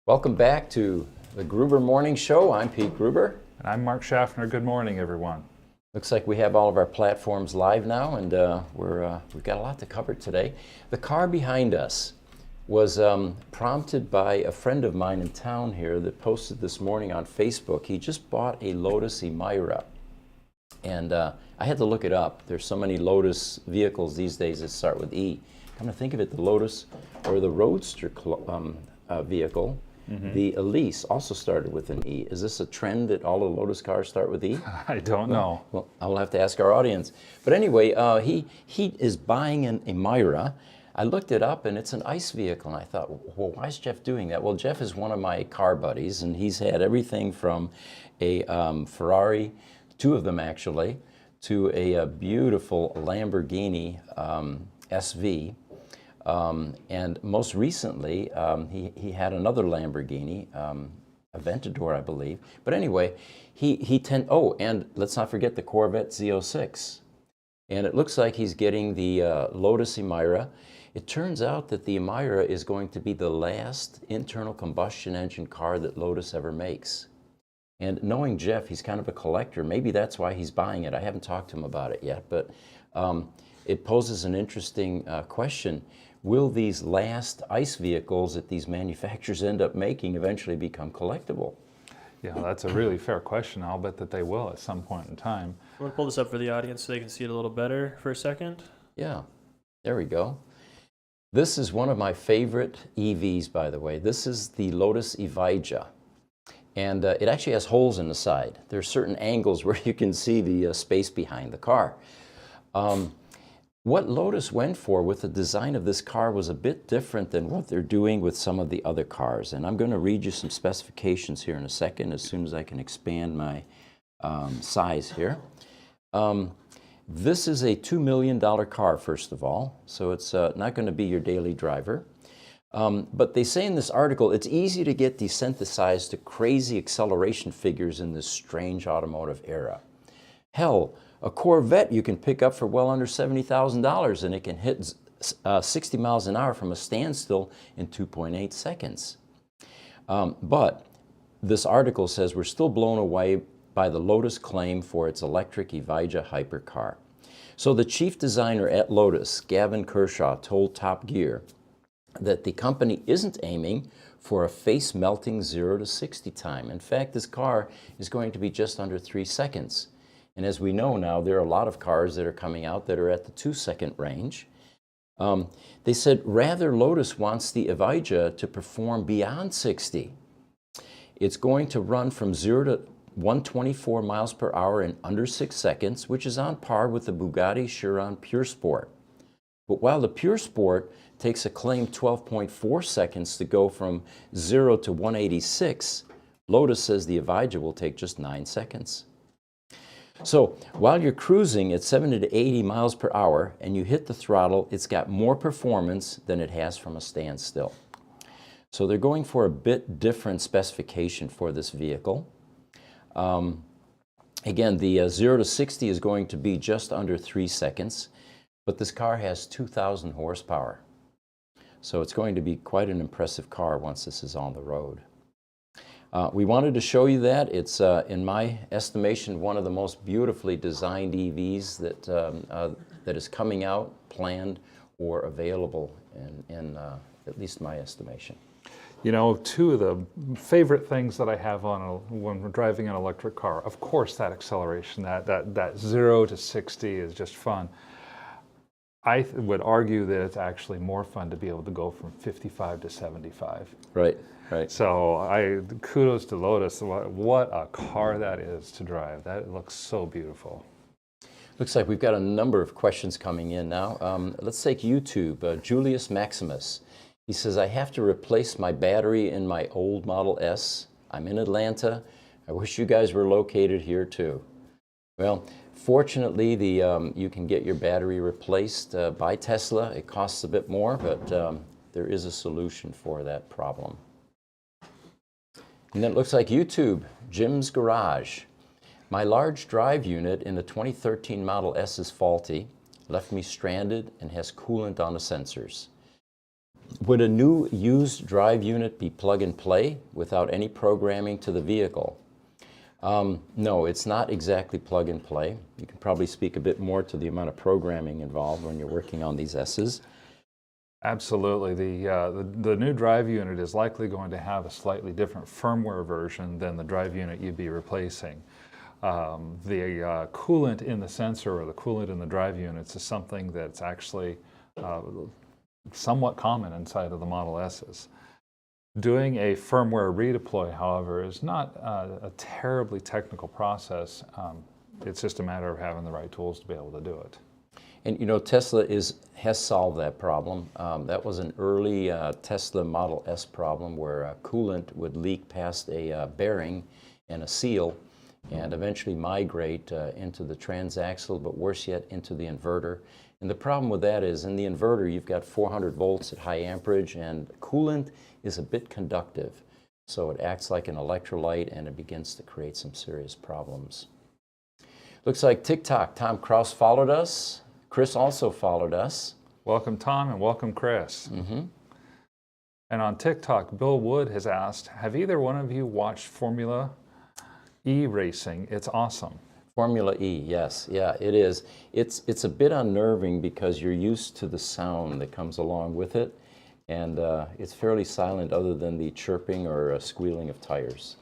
Welcome back to the Gruber Morning Show. I'm Pete Gruber. And I'm Mark Schaffner. Good morning, everyone. Looks like we have all of our platforms live now, and we've got a lot to cover today. The car behind us was prompted by a friend of mine in town here that posted this morning on Facebook. He just bought a Lotus Emira, and I had to look it up. There's so many Lotus vehicles these days that start with E. Come to think of it, the Lotus or the Roadster vehicle, the Elise also started with an E. Is this a trend that all the Lotus cars start with E? I don't know. Well, I'll have to ask our audience. But anyway, he is buying an Emira. I looked it up, and it's an ICE vehicle, and I thought, well, why is Jeff doing that? Well, Jeff is one of my car buddies, and he's had everything from a Ferrari, two of them actually, to a beautiful Lamborghini SV. And most recently, he had another Lamborghini, Aventador, I believe. But anyway, and let's not forget the Corvette Z06. And it looks like he's getting the Lotus Emira. It turns out that the Emira is going to be the last internal combustion engine car that Lotus ever makes. And knowing Jeff, he's kind of a collector. Maybe that's why he's buying it. I haven't talked to him about it yet, but it poses an interesting question. Will these last ICE vehicles that these manufacturers end up making eventually become collectible? Yeah, that's a really fair question. I'll bet that they will at some point in time. I want to pull this up for the audience so they can see it a little better for a second. Yeah, there we go. This is one of my favorite EVs, by the way. This is the Lotus Evija. And it actually has holes in the side. There are certain angles where you can see the space behind the car. What Lotus went for with the design of this car was a bit different than what they're doing with some of the other cars. And I'm going to read you some specifications here in a second as soon as I can expand my size here. This is a $2 million car, first of all, so it's not going to be your daily driver. But they say in this article, it's easy to get desensitized to crazy acceleration figures in this strange automotive era. Hell, a Corvette you can pick up for well under $70,000, and it can hit 60 miles an hour from a standstill in 2.8 seconds. But this article says we're still blown away by the Lotus claim for its electric Evija hypercar. So the chief designer at Lotus, Gavin Kershaw, told Top Gear that the company isn't aiming for a face-melting 0 to 60 time. In fact, this car is going to be just under 3 seconds. And as we know now, there are a lot of cars that are coming out that are at the 2-second range. They said, rather, Lotus wants the Evija to perform beyond 60. It's going to run from 0 to 124 miles per hour in under 6 seconds, which is on par with the Bugatti Chiron Pure Sport. But while the Pure Sport takes a claimed 12.4 seconds to go from 0 to 186, Lotus says the Evija will take just 9 seconds. So while you're cruising at 70 to 80 miles per hour and you hit the throttle, it's got more performance than it has from a standstill. So they're going for a bit different specification for this vehicle. Again, the 0 to 60 is going to be just under 3 seconds, but this car has 2,000 horsepower. So it's going to be quite an impressive car once this is on the road. We wanted to show you that. It's, in my estimation, one of the most beautifully designed EVs that is coming out, planned, or available in at least my estimation. You know, two of the favorite things that I have when we're driving an electric car, of course, that acceleration, that 0 to 60 is just fun. I would argue that it's actually more fun to be able to go from 55 to 75. Right, right. So kudos to Lotus. What a car that is to drive. That looks so beautiful. Looks like we've got a number of questions coming in now. Let's take YouTube. Julius Maximus. He says, I have to replace my battery in my old Model S. I'm in Atlanta. I wish you guys were located here too. Well, fortunately, you can get your battery replaced by Tesla. It costs a bit more, but there is a solution for that problem. And then it looks like YouTube, Jim's Garage. My large drive unit in the 2013 Model S is faulty, left me stranded, and has coolant on the sensors. Would a new used drive unit be plug and play without any programming to the vehicle? No, it's not exactly plug and play. You can probably speak a bit more to the amount of programming involved when you're working on these S's. Absolutely. The new drive unit is likely going to have a slightly different firmware version than the drive unit you'd be replacing. The coolant in the sensor or the coolant in the drive units is something that's actually somewhat common inside of the Model S's. Doing a firmware redeploy, however, is not a terribly technical process. It's just a matter of having the right tools to be able to do it. And you know, Tesla has solved that problem. That was an early Tesla Model S problem where coolant would leak past a bearing and a seal and eventually migrate into the transaxle, but worse yet, into the inverter. And the problem with that is in the inverter, you've got 400 volts at high amperage, and coolant is a bit conductive. So it acts like an electrolyte, and it begins to create some serious problems. Looks like TikTok, Tom Kraus followed us. Chris also followed us. Welcome, Tom, and welcome, Chris. And on TikTok, Bill Wood has asked, have either one of you watched Formula E racing? It's awesome. Formula E, yes, yeah, it is. It's a bit unnerving because you're used to the sound that comes along with it, and it's fairly silent other than the chirping or squealing of tires.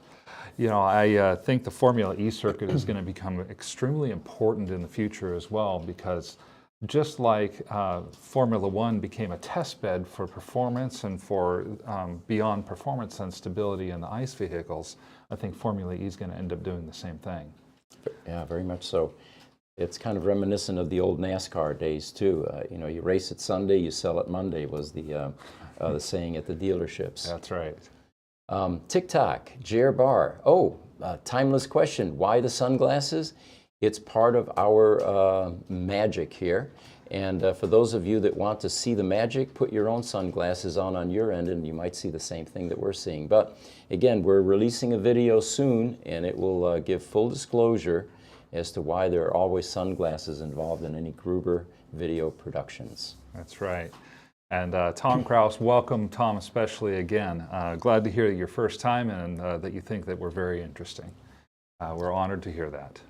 You know, I think the Formula E circuit is going to become extremely important in the future as well, because just like Formula One became a test bed for performance and for beyond performance and stability in the ICE vehicles, I think Formula E is going to end up doing the same thing. Yeah, very much so. It's kind of reminiscent of the old NASCAR days too. You know, you race it Sunday, you sell it Monday was the saying at the dealerships. That's right. TikTok, JR Bar. Timeless question. Why the sunglasses? It's part of our magic here. And for those of you that want to see the magic, put your own sunglasses on your end and you might see the same thing that we're seeing. But again, we're releasing a video soon and it will give full disclosure as to why there are always sunglasses involved in any Gruber video productions. That's right. And Tom Kraus, welcome, Tom, especially again. Glad to hear your first time and that you think that we're very interesting. We're honored to hear that.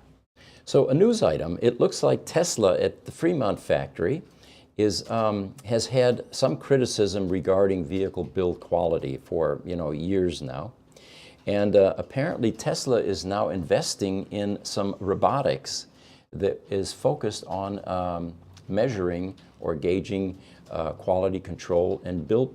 So a news item, it looks like Tesla at the Fremont factory has had some criticism regarding vehicle build quality for years now. And apparently Tesla is now investing in some robotics that is focused on measuring or gauging quality control and build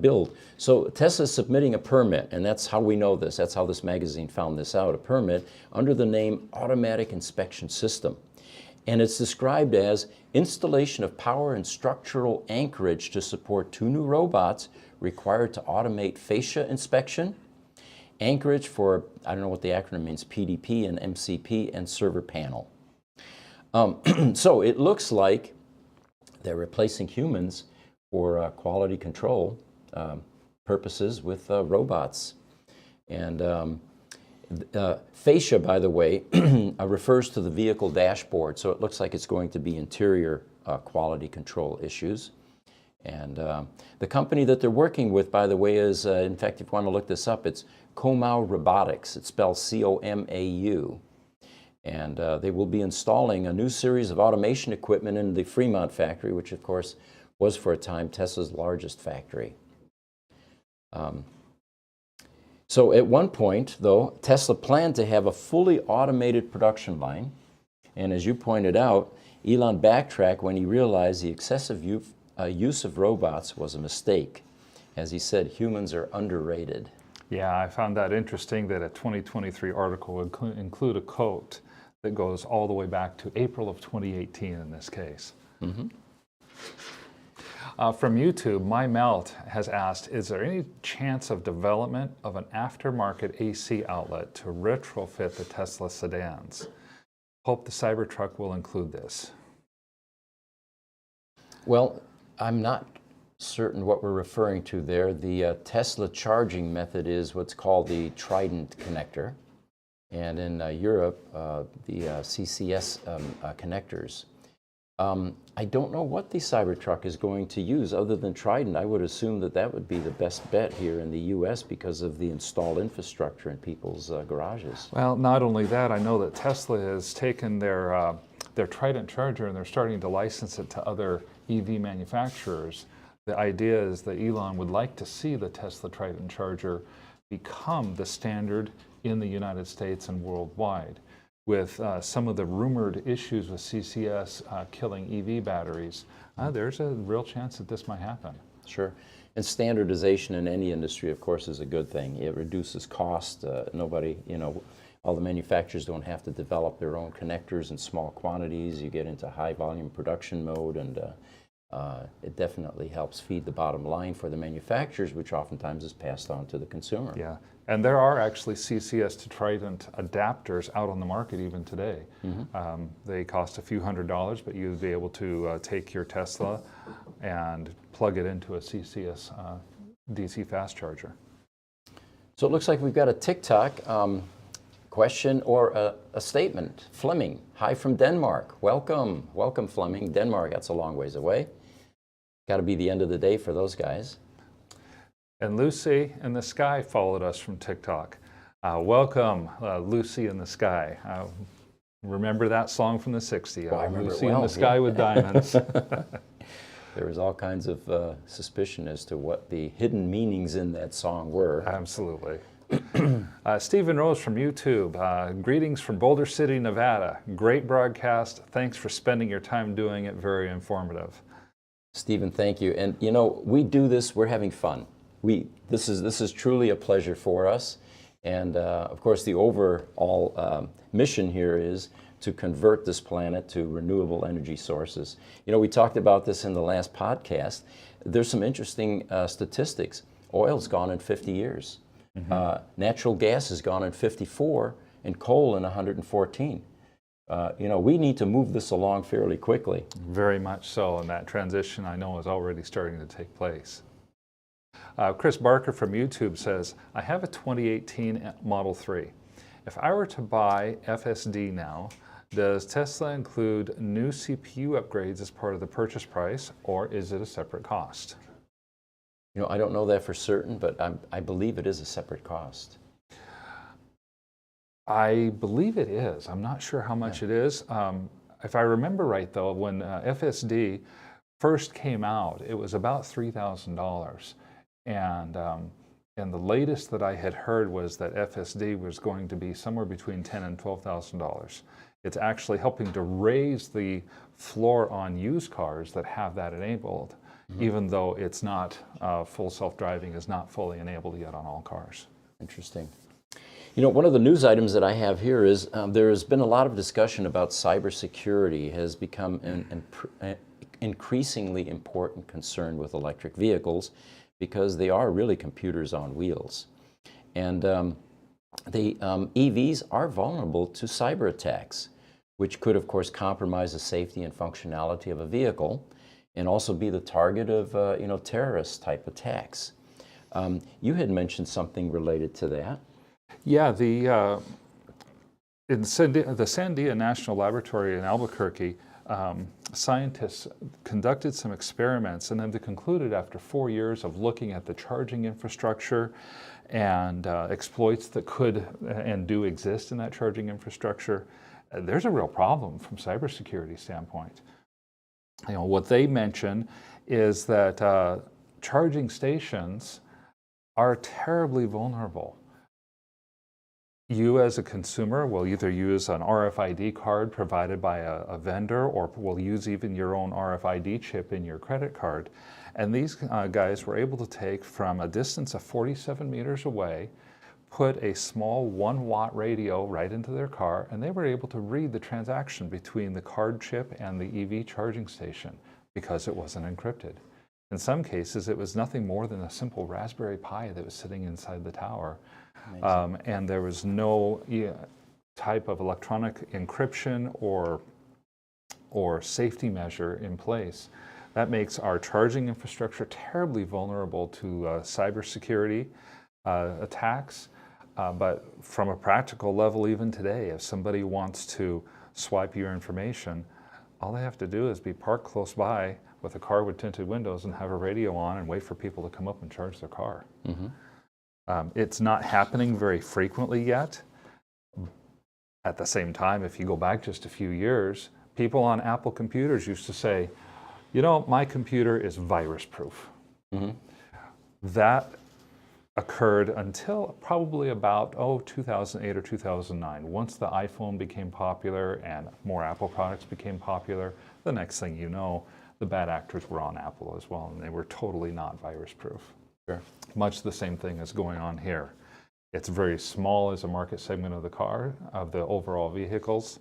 build. So Tesla's submitting a permit, and that's how we know this. That's how this magazine found this out, a permit under the name Automatic Inspection System. And it's described as installation of power and structural anchorage to support 2 new robots required to automate fascia inspection, anchorage for, I don't know what the acronym means, PDP and MCP, and server panel. So it looks like they're replacing humans for quality control purposes with robots. And fascia, by the way, refers to the vehicle dashboard, so it looks like it's going to be interior quality control issues. And the company that they're working with, by the way, is, in fact, if you want to look this up, it's Comau Robotics. It's spelled C-O-M-A-U. And they will be installing a new series of automation equipment in the Fremont factory, which, of course, was for a time Tesla's largest factory. So at one point, though, Tesla planned to have a fully automated production line. And as you pointed out, Elon backtracked when he realized the excessive use of robots was a mistake. As he said, humans are underrated. Yeah, I found that interesting that a 2023 article would include a quote that goes all the way back to April of 2018 in this case. From YouTube, My Melt has asked, is there any chance of development of an aftermarket AC outlet to retrofit the Tesla sedans? Hope the Cybertruck will include this. Well, I'm not certain what we're referring to there. The Tesla charging method is what's called the Trident connector. And in Europe, the CCS connectors. I don't know what the Cybertruck is going to use other than Trident. I would assume that that would be the best bet here in the U.S. because of the installed infrastructure in people's garages. Well, not only that, I know that Tesla has taken their Trident charger and they're starting to license it to other EV manufacturers. The idea is that Elon would like to see the Tesla Trident charger become the standard in the United States and worldwide. With some of the rumored issues with CCS killing EV batteries, there's a real chance that this might happen. Sure. And standardization in any industry, of course, is a good thing. It reduces cost. Nobody, all the manufacturers don't have to develop their own connectors in small quantities. You get into high volume production mode, and it definitely helps feed the bottom line for the manufacturers, which oftentimes is passed on to the consumer. Yeah, and there are actually CCS to Trident adapters out on the market even today. Mm-hmm. They cost a few $100s, but you'd be able to take your Tesla and plug it into a CCS DC fast charger. So it looks like we've got a TikTok question or a statement. Fleming, hi from Denmark. Welcome, welcome Fleming. Denmark, that's a long ways away. Got to be the end of the day for those guys. And Lucy in the Sky followed us from TikTok. Welcome, Lucy in the Sky. Remember that song from the 60s? Well, I remember Lucy it well, in the Sky with Diamonds. There was all kinds of suspicion as to what the hidden meanings in that song were. Absolutely. Stephen Rose from YouTube. Greetings from Boulder City, Nevada. Great broadcast. Thanks for spending your time doing it. Very informative. Stephen, thank you. And we do this, we're having fun. This is truly a pleasure for us. And of course, the overall mission here is to convert this planet to renewable energy sources. We talked about this in the last podcast. There's some interesting statistics. Oil's gone in 50 years. Mm-hmm. Natural gas is gone in 54 and coal in 114. We need to move this along fairly quickly. Very much so, and that transition I know is already starting to take place. Chris Barker from YouTube says, I have a 2018 Model 3. If I were to buy FSD now, does Tesla include new CPU upgrades as part of the purchase price, or is it a separate cost? I don't know that for certain, but I believe it is a separate cost. I believe it is. I'm not sure how much it is. If I remember right, though, when FSD first came out, it was about $3,000. And the latest that I had heard was that FSD was going to be somewhere between $10,000 and $12,000. It's actually helping to raise the floor on used cars that have that enabled, mm-hmm. even though it's not, full self-driving is not fully enabled yet on all cars. Interesting. One of the news items that I have here is there has been a lot of discussion about cybersecurity has become an increasingly important concern with electric vehicles because they are really computers on wheels. And the EVs are vulnerable to cyber attacks, which could, of course, compromise the safety and functionality of a vehicle and also be the target of, terrorist type attacks. You had mentioned something related to that. Yeah, in the Sandia National Laboratory in Albuquerque, scientists conducted some experiments, and then they concluded after 4 years of looking at the charging infrastructure and exploits that could and do exist in that charging infrastructure, there's a real problem from a cybersecurity standpoint. What they mention is that charging stations are terribly vulnerable. You as a consumer will either use an RFID card provided by a vendor, or will use even your own RFID chip in your credit card. And these guys were able to take from a distance of 47 meters away, put a small 1-watt radio right into their car, and they were able to read the transaction between the card chip and the EV charging station because it wasn't encrypted. In some cases, it was nothing more than a simple Raspberry Pi that was sitting inside the tower. And there was no type of electronic encryption or safety measure in place. That makes our charging infrastructure terribly vulnerable to cybersecurity attacks. But from a practical level, even today, if somebody wants to swipe your information, all they have to do is be parked close by with a car with tinted windows and have a radio on and wait for people to come up and charge their car. It's not happening very frequently yet. At the same time, if you go back just a few years, people on Apple computers used to say, you know, my computer is virus proof. That occurred until probably about 2008 or 2009. Once the iPhone became popular and more Apple products became popular, the next thing you know, the bad actors were on Apple as well, and they were totally not virus proof. Sure. Much the same thing is going on here. It's very small as a market segment of the car, of the overall vehicles,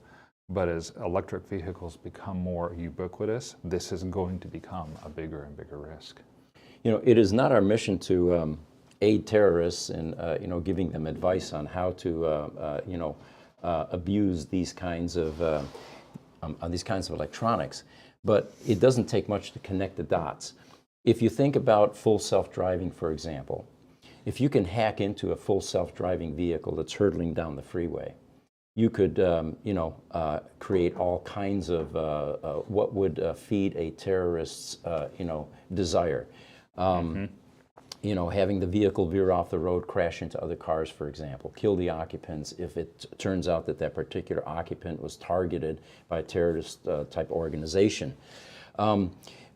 but as electric vehicles become more ubiquitous, this is going to become a bigger and bigger risk. You know, it is not our mission to aid terrorists in, you know, giving them advice on how to, you know, abuse these kinds of electronics. But it doesn't take much to connect the dots. If you think about full self-driving, for example, if you can hack into a full self-driving vehicle that's hurtling down the freeway, you could, you know, create all kinds of what would feed a terrorist's, you know, desire. You know, having the vehicle veer off the road, crash into other cars, for example, kill the occupants if it turns out that that particular occupant was targeted by a terrorist type organization.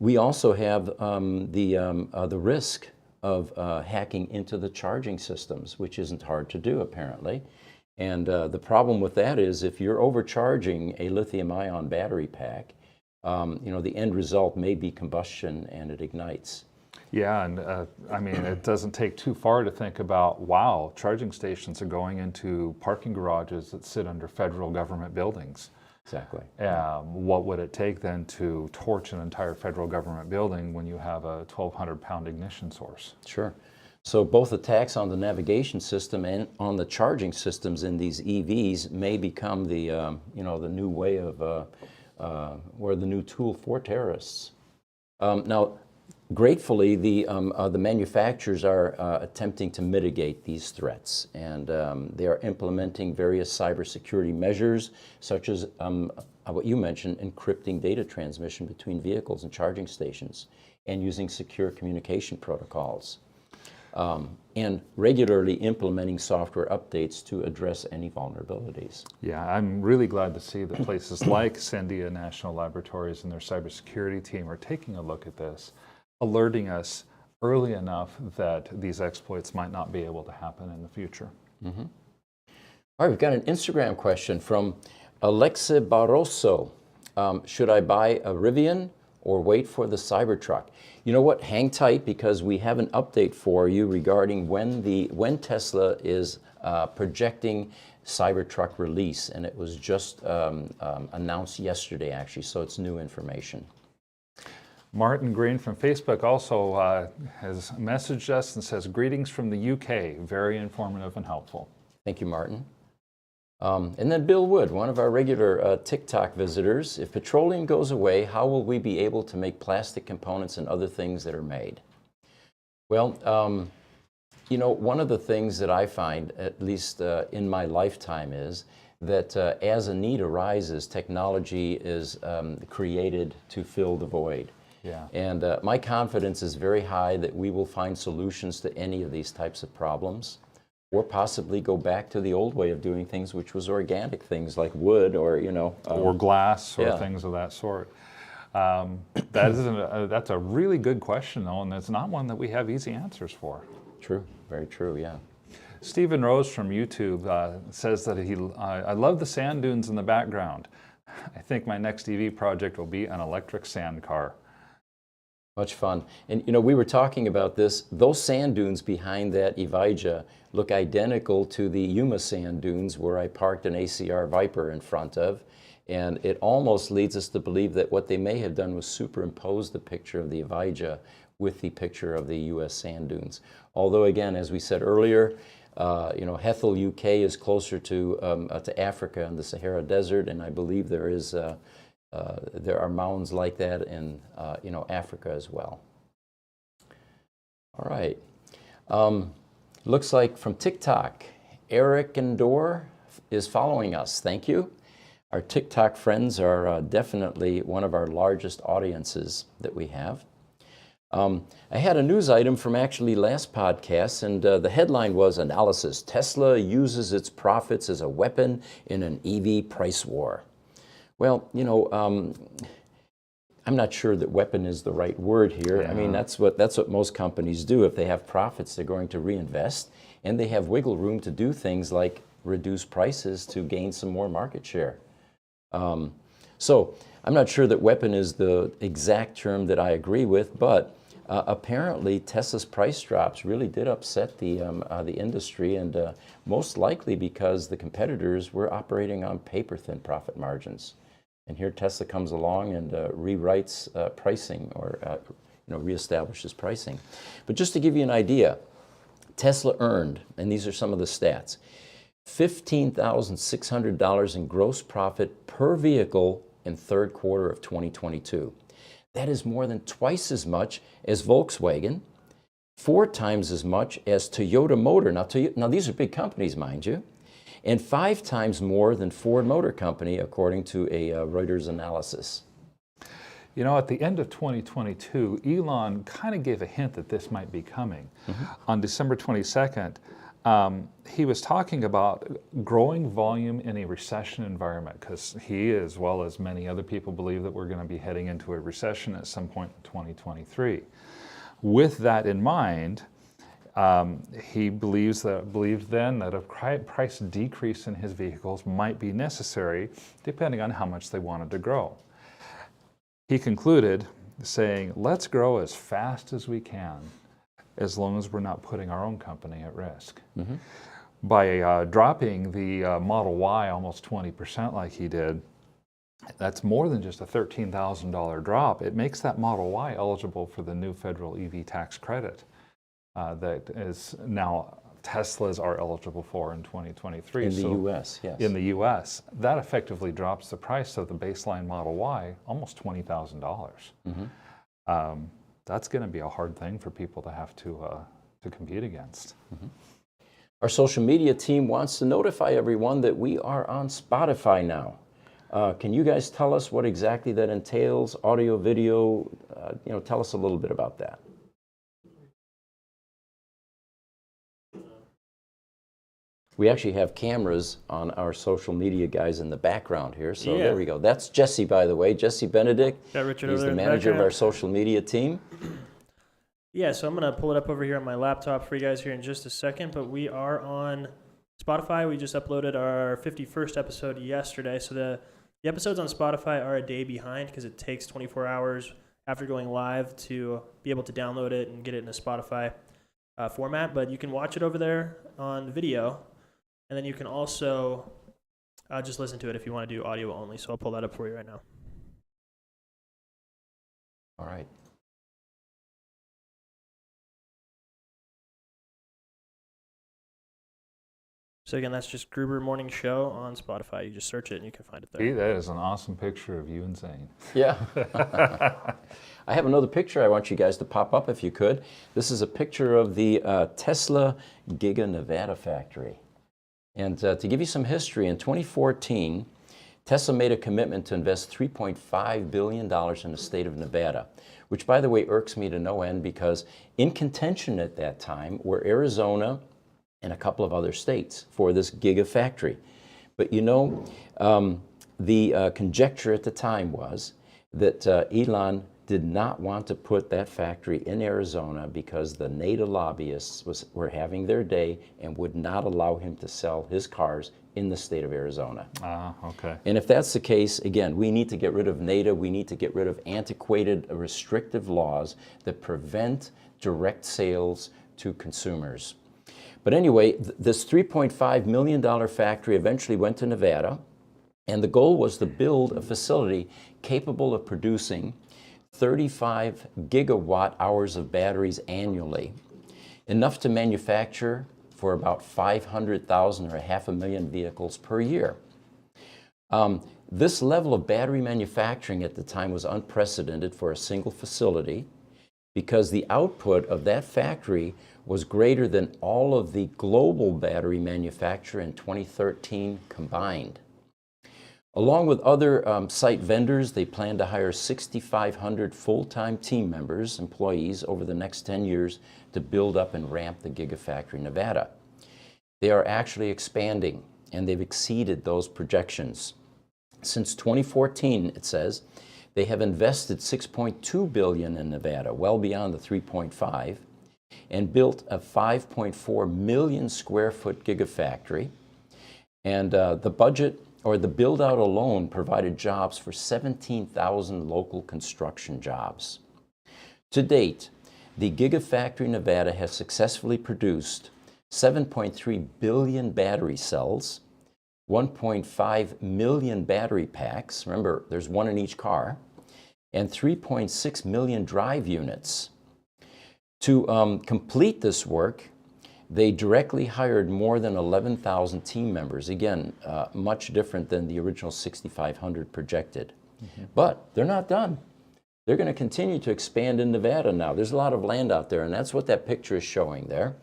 We also have the risk of hacking into the charging systems, which isn't hard to do, apparently. And the problem with that is if you're overcharging a lithium-ion battery pack, you know, the end result may be combustion and it ignites. Yeah, and I mean, it doesn't take too far to think about, wow, charging stations are going into parking garages that sit under federal government buildings. Exactly. What would it take then to torch an entire federal government building when you have a 1,200-pound ignition source? Sure. So both attacks on the navigation system and on the charging systems in these EVs may become the, you know, the new way of, or the new tool for terrorists. Now, gratefully, the manufacturers are attempting to mitigate these threats, and they are implementing various cybersecurity measures, such as what you mentioned, encrypting data transmission between vehicles and charging stations, and using secure communication protocols, and regularly implementing software updates to address any vulnerabilities. Yeah, I'm really glad to see that places like Sandia National Laboratories and their cybersecurity team are taking a look at this, alerting us early enough that these exploits might not be able to happen in the future. All right, we've got an Instagram question from Alexa Barroso. Should I buy a Rivian or wait for the Cybertruck? You know what? Hang tight, because we have an update for you regarding when Tesla is projecting Cybertruck release, and it was just announced yesterday, actually, so it's new information. Martin Green from Facebook also has messaged us and says, greetings from the UK, very informative and helpful. Thank you, Martin. And then Bill Wood, one of our regular TikTok visitors. If petroleum goes away, how will we be able to make plastic components and other things that are made? Well, you know, one of the things that I find, at least in my lifetime, is that as a need arises, technology is created to fill the void. Yeah. And my confidence is very high that we will find solutions to any of these types of problems, or possibly go back to the old way of doing things, which was organic things like wood, or, you know, or glass, or yeah. things of that sort. That's a really good question, though, and it's not one that we have easy answers for. True, very true, yeah. Stephen Rose from YouTube says that I love the sand dunes in the background. I think my next EV project will be an electric sand car. Much fun. And, you know, we were talking about this. Those sand dunes behind that Evija look identical to the Yuma sand dunes where I parked an ACR Viper in front of. And it almost leads us to believe that what they may have done was superimpose the picture of the Evija with the picture of the U.S. sand dunes. Although, again, as we said earlier, you know, Hethel, UK is closer to Africa and the Sahara Desert, and I believe there are mounds like that in, you know, Africa as well. All right. Looks like from TikTok, Eric Endor is following us. Thank you. Our TikTok friends are definitely one of our largest audiences that we have. I had a news item from actually last podcast, and the headline was Analysis: Tesla uses its profits as a weapon in an EV price war. Well, you know, I'm not sure that weapon is the right word here. Yeah. I mean, that's what most companies do. If they have profits, they're going to reinvest, and they have wiggle room to do things like reduce prices to gain some more market share. So I'm not sure that weapon is the exact term that I agree with, but apparently Tesla's price drops really did upset the industry, and most likely because the competitors were operating on paper-thin profit margins. And here Tesla comes along and rewrites pricing, or reestablishes pricing. But just to give you an idea, Tesla earned, and these are some of the stats, $15,600 in gross profit per vehicle in third quarter of 2022. That is more than twice as much as Volkswagen, 4 times as much as Toyota Motor. Now these are big companies, mind you, and 5 times more than Ford Motor Company, according to a Reuters analysis. You know, at the end of 2022, Elon kind of gave a hint that this might be coming. On December 22nd, he was talking about growing volume in a recession environment, because he, as well as many other people, believe that we're going to be heading into a recession at some point in 2023. With that in mind, he believed then that a price decrease in his vehicles might be necessary, depending on how much they wanted to grow. He concluded saying, "Let's grow as fast as we can, as long as we're not putting our own company at risk." By dropping the Model Y almost 20% like he did, that's more than just a $13,000 drop. It makes that Model Y eligible for the new federal EV tax credit that is now Teslas are eligible for in 2023. In the U.S., yes. In the U.S. That effectively drops the price of the baseline Model Y almost $20,000. That's going to be a hard thing for people to have to compete against. Our social media team wants to notify everyone that we are on Spotify now. Can you guys tell us what exactly that entails? Audio, video, tell us a little bit about that. We actually have cameras on our social media guys in the background here, so there we go. That's Jesse, by the way, Jesse Benedict. Got Richard He's over the there in manager of our background. social media team. Yeah, so I'm going to pull it up over here on my laptop for you guys here in just a second, but we are on Spotify. We just uploaded our 51st episode yesterday, so the episodes on Spotify are a day behind because it takes 24 hours after going live to be able to download it and get it in a Spotify format, but you can watch it over there on video. And then you can also just listen to it if you want to do audio only. So I'll pull that up for you right now. All right. So again, that's just Gruber Morning Show on Spotify. You just search it and you can find it there. See, that is an awesome picture of you and Zane. Yeah. I have another picture I want you guys to pop up if you could. This is a picture of the Tesla Giga Nevada factory. And to give you some history, in 2014, Tesla made a commitment to invest $3.5 billion in the state of Nevada, which, by the way, irks me to no end because in contention at that time were Arizona and a couple of other states for this Giga factory. But the conjecture at the time was that Elon did not want to put that factory in Arizona because the NADA lobbyists were having their day and would not allow him to sell his cars in the state of Arizona. Okay. And if that's the case, again, we need to get rid of NADA. We need to get rid of antiquated, restrictive laws that prevent direct sales to consumers. But anyway, this $3.5 million factory eventually went to Nevada, and the goal was to build a facility capable of producing 35 gigawatt hours of batteries annually, enough to manufacture for about 500,000 or 500,000 vehicles per year. This level of battery manufacturing at the time was unprecedented for a single facility because the output of that factory was greater than all of the global battery manufacture in 2013 combined. Along with other site vendors, they plan to hire 6,500 full-time team members, employees, over the next 10 years to build up and ramp the Gigafactory Nevada. They are actually expanding, and they've exceeded those projections. Since 2014, it says, they have invested $6.2 billion in Nevada, well beyond the 3.5, and built a 5.4 million square foot Gigafactory. And the budget, or the build-out alone, provided jobs for 17,000 local construction jobs. To date, the Gigafactory Nevada has successfully produced 7.3 billion battery cells, 1.5 million battery packs, remember there's one in each car, and 3.6 million drive units. To complete this work, they directly hired more than 11,000 team members. Again, much different than the original 6,500 projected. But they're not done. They're going to continue to expand in Nevada now. There's a lot of land out there, and that's what that picture is showing there.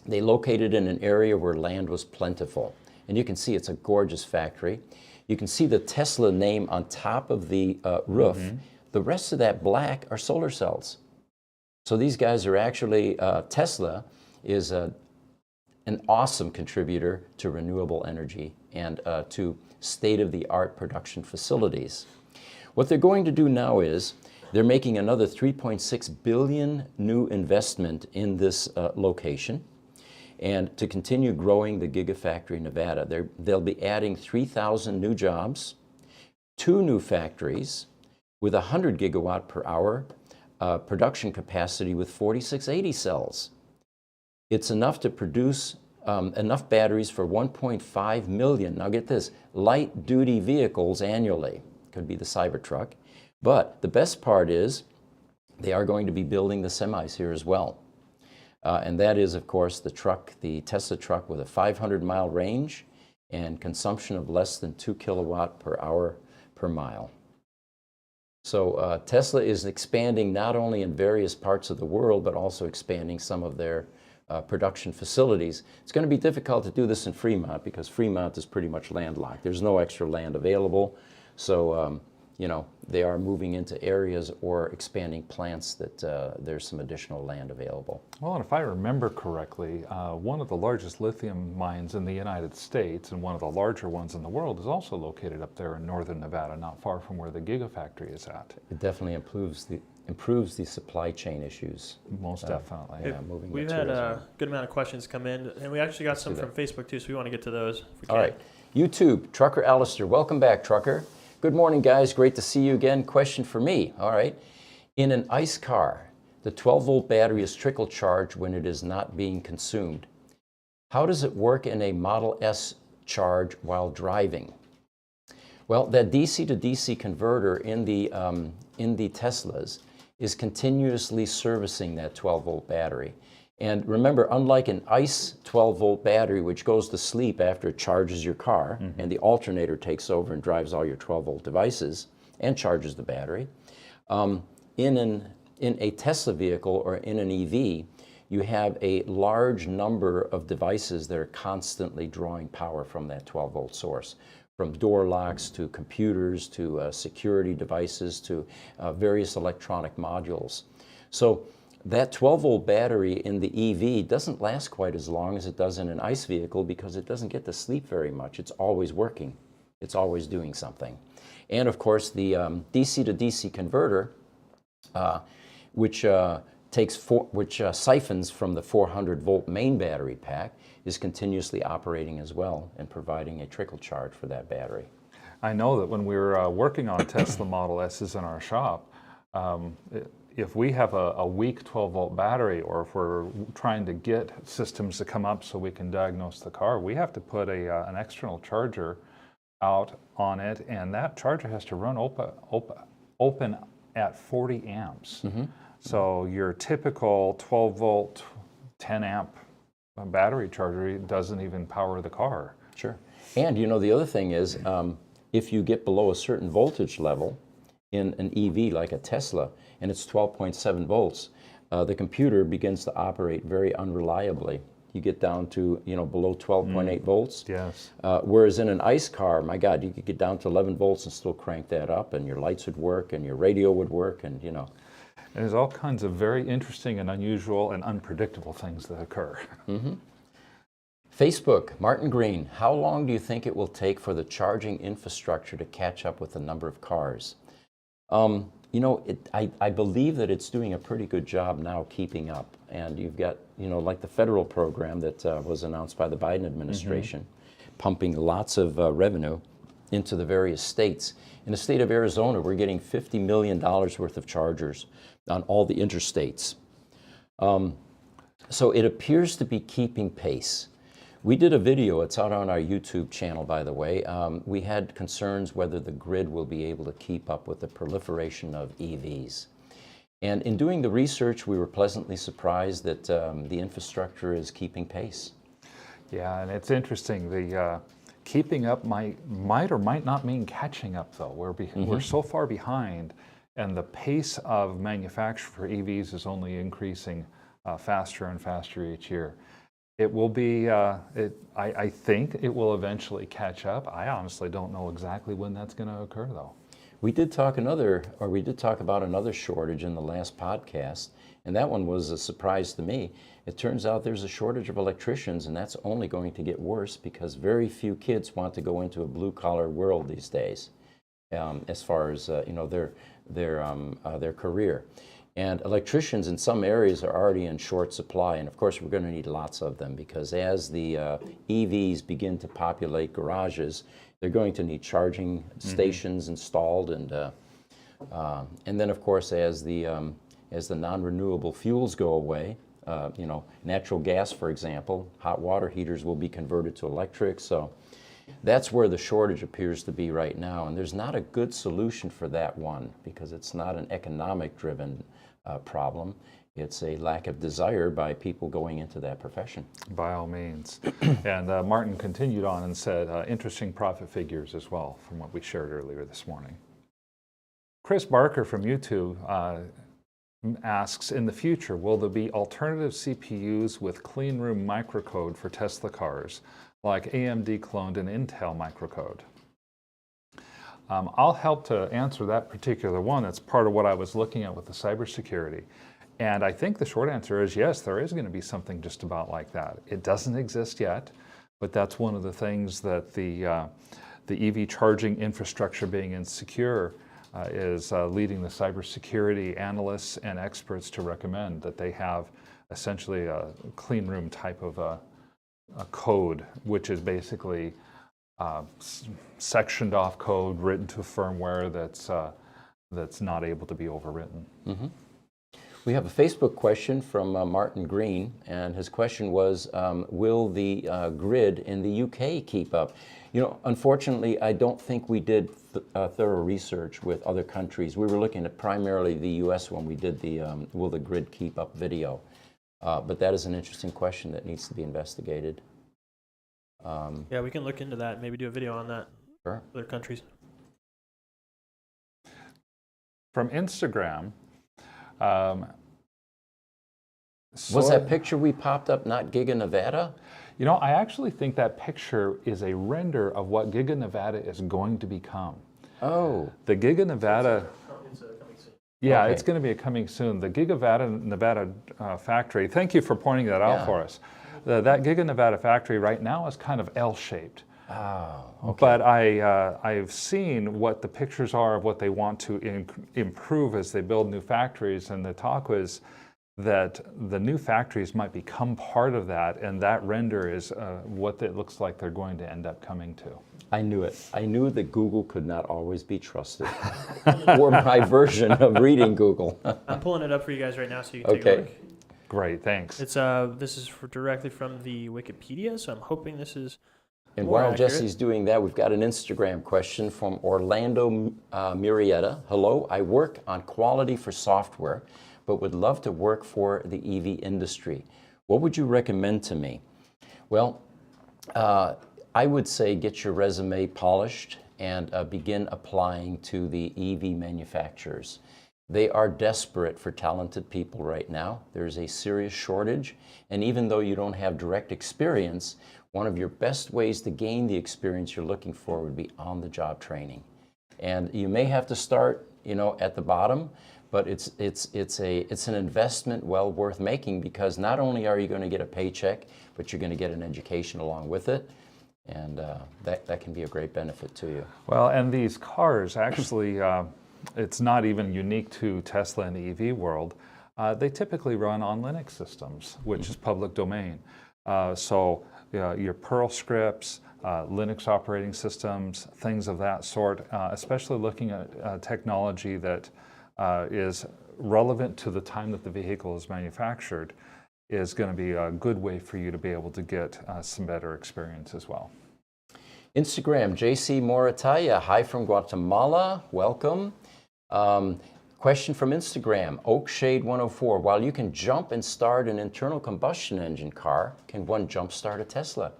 They located in an area where land was plentiful. And you can see it's a gorgeous factory. You can see the Tesla name on top of the roof. The rest of that black are solar cells. So these guys are actually, Tesla is an awesome contributor to renewable energy and to state-of-the-art production facilities. What they're going to do now is they're making another $3.6 billion new investment in this location, and to continue growing the Gigafactory Nevada. They'll be adding 3,000 new jobs, 2 new factories with 100 gigawatt per hour production capacity with 4680 cells. It's enough to produce enough batteries for 1.5 million, now get this, light-duty vehicles annually. Could be the Cybertruck. But the best part is they are going to be building the semis here as well. And that is, of course, the truck, the Tesla truck with a 500-mile range and consumption of less than 2 kilowatt per hour per mile. So Tesla is expanding not only in various parts of the world, but also expanding some of their production facilities. It's going to be difficult to do this in Fremont because Fremont is pretty much landlocked. There's no extra land available. So, you know, they are moving into areas or expanding plants that there's some additional land available. Well, and if I remember correctly, one of the largest lithium mines in the United States and one of the larger ones in the world is also located up there in northern Nevada, not far from where the Gigafactory is at. It definitely improves the supply chain issues. Most definitely. Yeah, moving We've had a good amount of questions come in, and we actually got some from Facebook too, so we want to get to those if we can. All right. YouTube, Trucker Alistair. Welcome back, Trucker. Good morning, guys. Great to see you again. Question for me. All right. In an ICE car, the 12-volt battery is trickle charged when it is not being consumed. How does it work in a Model S charge while driving? Well, that DC to DC converter in the Teslas is continuously servicing that 12-volt battery. And remember, unlike an ICE 12-volt battery, which goes to sleep after it charges your car, and the alternator takes over and drives all your 12-volt devices and charges the battery, in a Tesla vehicle or in an EV, you have a large number of devices that are constantly drawing power from that 12-volt source, from door locks to computers to security devices to various electronic modules. So that 12-volt battery in the EV doesn't last quite as long as it does in an ICE vehicle because it doesn't get to sleep very much. It's always working. It's always doing something. And of course, the DC to DC converter, which siphons from the 400-volt main battery pack, is continuously operating as well and providing a trickle charge for that battery. I know that when we were working on Tesla Model S's in our shop, if we have a weak 12-volt battery, or if we're trying to get systems to come up so we can diagnose the car, we have to put an external charger out on it, and that charger has to run open at 40 amps. So your typical 12-volt, 10-amp battery charger doesn't even power the car. Sure. And you know, the other thing is, if you get below a certain voltage level in an EV like a Tesla, and it's 12.7 volts, the computer begins to operate very unreliably. You get down to, below 12.8 volts. Yes. Whereas in an ICE car, my God, you could get down to 11 volts and still crank that up, and your lights would work, and your radio would work, and And there's all kinds of very interesting and unusual and unpredictable things that occur. Facebook, Martin Green, how long do you think it will take for the charging infrastructure to catch up with the number of cars? I believe that it's doing a pretty good job now keeping up. And you've got, like the federal program that was announced by the Biden administration, pumping lots of revenue into the various states. In the state of Arizona, we're getting $50 million worth of chargers on all the interstates. So it appears to be keeping pace. We did a video, it's out on our YouTube channel, by the way. We had concerns whether the grid will be able to keep up with the proliferation of EVs. And in doing the research, we were pleasantly surprised that the infrastructure is keeping pace. Yeah, and it's interesting. The keeping up might or might not mean catching up, though. We're so far behind, and the pace of manufacture for EVs is only increasing faster and faster each year. It will be, I think it will eventually catch up. I honestly don't know exactly when that's going to occur, though. We did talk about another shortage in the last podcast, and that one was a surprise to me. It turns out there's a shortage of electricians, and that's only going to get worse because very few kids want to go into a blue-collar world these days, as far as their career. And electricians in some areas are already in short supply, and of course we're going to need lots of them because as the EVs begin to populate garages, they're going to need charging stations installed, and then of course as the non-renewable fuels go away, natural gas, for example, hot water heaters will be converted to electric. So that's where the shortage appears to be right now, and there's not a good solution for that one because it's not an economic-driven problem. It's a lack of desire by people going into that profession. By all means. And Martin continued on and said, interesting profit figures as well from what we shared earlier this morning. Chris Barker from YouTube asks, in the future, will there be alternative CPUs with clean room microcode for Tesla cars, like AMD cloned an Intel microcode? I'll help to answer that particular one. That's part of what I was looking at with the cybersecurity. And I think the short answer is yes, there is going to be something just about like that. It doesn't exist yet, but that's one of the things that the EV charging infrastructure being insecure is leading the cybersecurity analysts and experts to recommend that they have essentially a clean room type of a code, which is basically sectioned off code written to firmware that's not able to be overwritten. We have a Facebook question from Martin Green, and his question was, will the grid in the UK keep up? Unfortunately, I don't think we did thorough research with other countries. We were looking at primarily the US when we did the will the grid keep up video. But that is an interesting question that needs to be investigated. Yeah, we can look into that, maybe do a video on that Sure. for other countries. From Instagram, Was that picture we popped up not Giga Nevada? I actually think that picture is a render of what Giga Nevada is going to become. Oh. The Giga Nevada... It's coming soon. Yeah, Okay. it's going to be coming soon. The Giga Nevada factory, thank you for pointing that out for us. That Giga Nevada factory right now is kind of L-shaped. Oh, okay. But I've seen what the pictures are of what they want to improve as they build new factories, and the talk was that the new factories might become part of that, and that render is what it looks like they're going to end up coming to. I knew it. I knew that Google could not always be trusted. Or my version of reading Google. I'm pulling it up for you guys right now so you can take a look. Great, thanks. It's this is directly from the Wikipedia, so I'm hoping this is And more while accurate. Jesse's doing that, we've got an Instagram question from Orlando Murrieta. Hello, I work on quality for software, but would love to work for the EV industry. What would you recommend to me? Well, I would say get your resume polished and begin applying to the EV manufacturers. They are desperate for talented people right now. There's a serious shortage, and even though you don't have direct experience, one of your best ways to gain the experience you're looking for would be on-the-job training. And you may have to start, at the bottom, but it's an investment well worth making, because not only are you going to get a paycheck, but you're going to get an education along with it, and that can be a great benefit to you. Well, and these cars actually, it's not even unique to Tesla and the EV world. They typically run on Linux systems, which is public domain. So your Perl scripts, Linux operating systems, things of that sort, especially looking at technology that is relevant to the time that the vehicle is manufactured, is going to be a good way for you to be able to get some better experience as well. Instagram, JC Morataya, hi from Guatemala, welcome. Question from Instagram, Oakshade 104, while you can jump and start an internal combustion engine car, can one jump start a Tesla?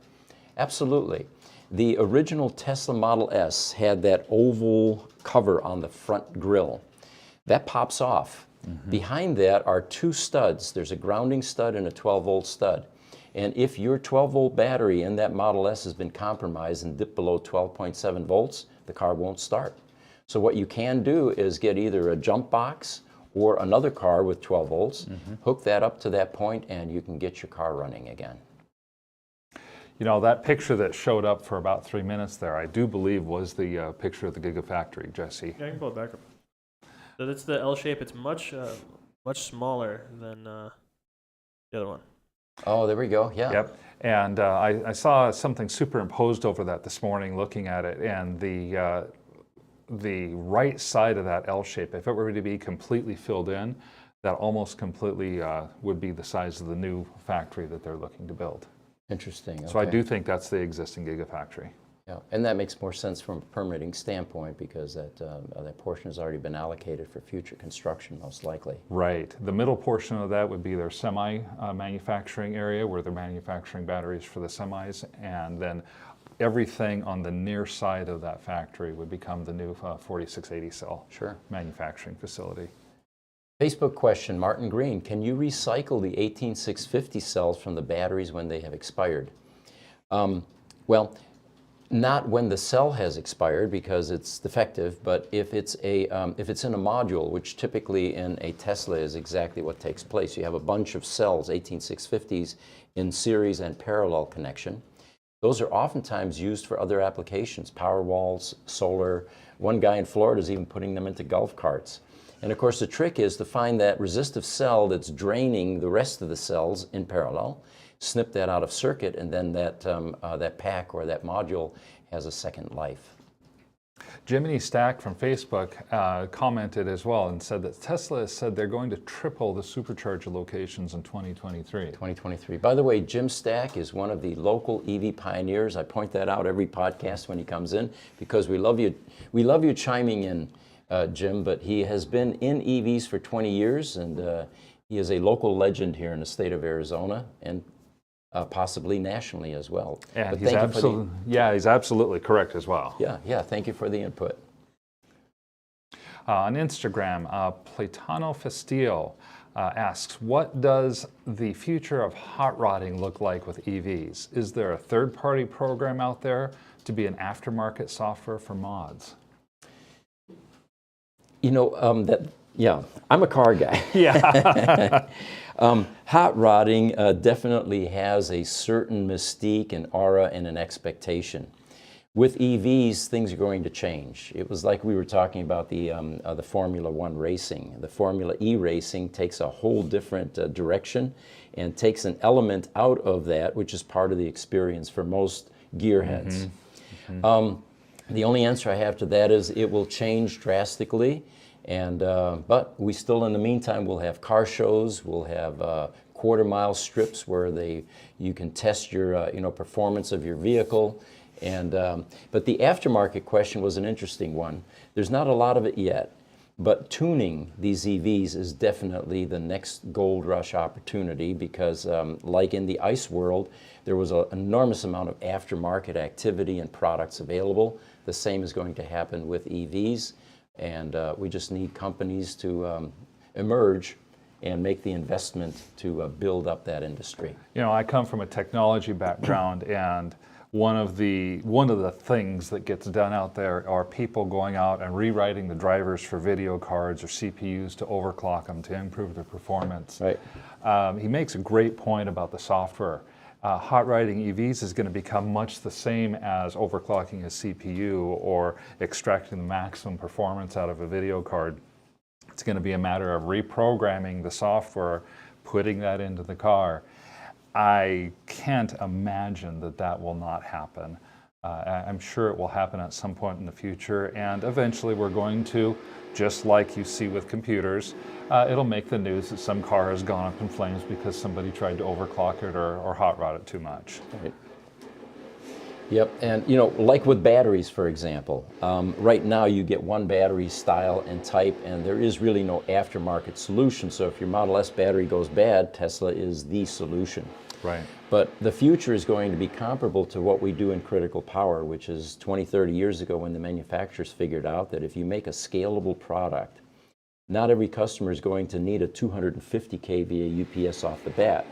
Absolutely. The original Tesla Model S had that oval cover on the front grille. That pops off. Behind that are two studs. There's a grounding stud and a 12-volt stud. And if your 12-volt battery in that Model S has been compromised and dipped below 12.7 volts, the car won't start. So what you can do is get either a jump box or another car with 12 volts, hook that up to that point, and you can get your car running again. That picture that showed up for about 3 minutes there, I do believe was the picture of the Gigafactory, Jesse. Yeah, I can pull it back up. So that's the L shape. It's much smaller than the other one. Oh, there we go, yeah. Yep, and I saw something superimposed over that this morning looking at it, and the right side of that L shape, if it were to be completely filled in, that almost completely would be the size of the new factory that they're looking to build. Interesting. Okay. So I do think that's the existing Gigafactory. Yeah, and that makes more sense from a permitting standpoint, because that portion has already been allocated for future construction, most likely. Right. The middle portion of that would be their semi-manufacturing area, where they're manufacturing batteries for the semis, and then everything on the near side of that factory would become the new 4680 cell manufacturing facility. Facebook question, Martin Green, can you recycle the 18650 cells from the batteries when they have expired? Well, not when the cell has expired, because it's defective, but if it's in a module, which typically in a Tesla is exactly what takes place. You have a bunch of cells, 18650s, in series and parallel connection. Those are oftentimes used for other applications, power walls, solar. One guy in Florida is even putting them into golf carts. And of course the trick is to find that resistive cell that's draining the rest of the cells in parallel, snip that out of circuit, and then that pack or that module has a second life. Jiminy Stack from Facebook commented as well and said that Tesla has said they're going to triple the supercharger locations in 2023. 2023. By the way, Jim Stack is one of the local EV pioneers. I point that out every podcast when he comes in, because we love you chiming in, Jim, but he has been in EVs for 20 years, and he is a local legend here in the state of Arizona, and possibly nationally as well. And he's absolutely correct as well. Yeah, thank you for the input. On Instagram, Platano Festil asks, what does the future of hot rodding look like with EVs? Is there a third-party program out there to be an aftermarket software for mods? I'm a car guy. Yeah. Hot rodding definitely has a certain mystique and aura and an expectation. With EVs, things are going to change. It was like we were talking about the Formula One racing. The Formula E racing takes a whole different direction and takes an element out of that, which is part of the experience for most gearheads. The only answer I have to that is it will change drastically. And but we still, in the meantime, will have car shows. We'll have quarter-mile strips where you can test your performance of your vehicle. And but the aftermarket question was an interesting one. There's not a lot of it yet, but tuning these EVs is definitely the next gold rush opportunity, because like in the ICE world, there was an enormous amount of aftermarket activity and products available. The same is going to happen with EVs. And we just need companies to emerge and make the investment to build up that industry. You know, I come from a technology background, and one of the things that gets done out there are people going out and rewriting the drivers for video cards or CPUs to overclock them to improve their performance. Right. He makes a great point about the software. Hot riding EVs is going to become much the same as overclocking a CPU or extracting the maximum performance out of a video card. It's going to be a matter of reprogramming the software, putting that into the car. I can't imagine that that will not happen. I'm sure it will happen at some point in the future, and eventually we're going to, just like you see with computers, it'll make the news that some car has gone up in flames because somebody tried to overclock it or hot rod it too much. Right. Yep, and you know, like with batteries, for example, right now you get one battery style and type, and there is really no aftermarket solution. So if your Model S battery goes bad, Tesla is the solution. Right. But the future is going to be comparable to what we do in critical power, which is 20, 30 years ago when the manufacturers figured out that if you make a scalable product, not every customer is going to need a 250 kVA UPS off the bat.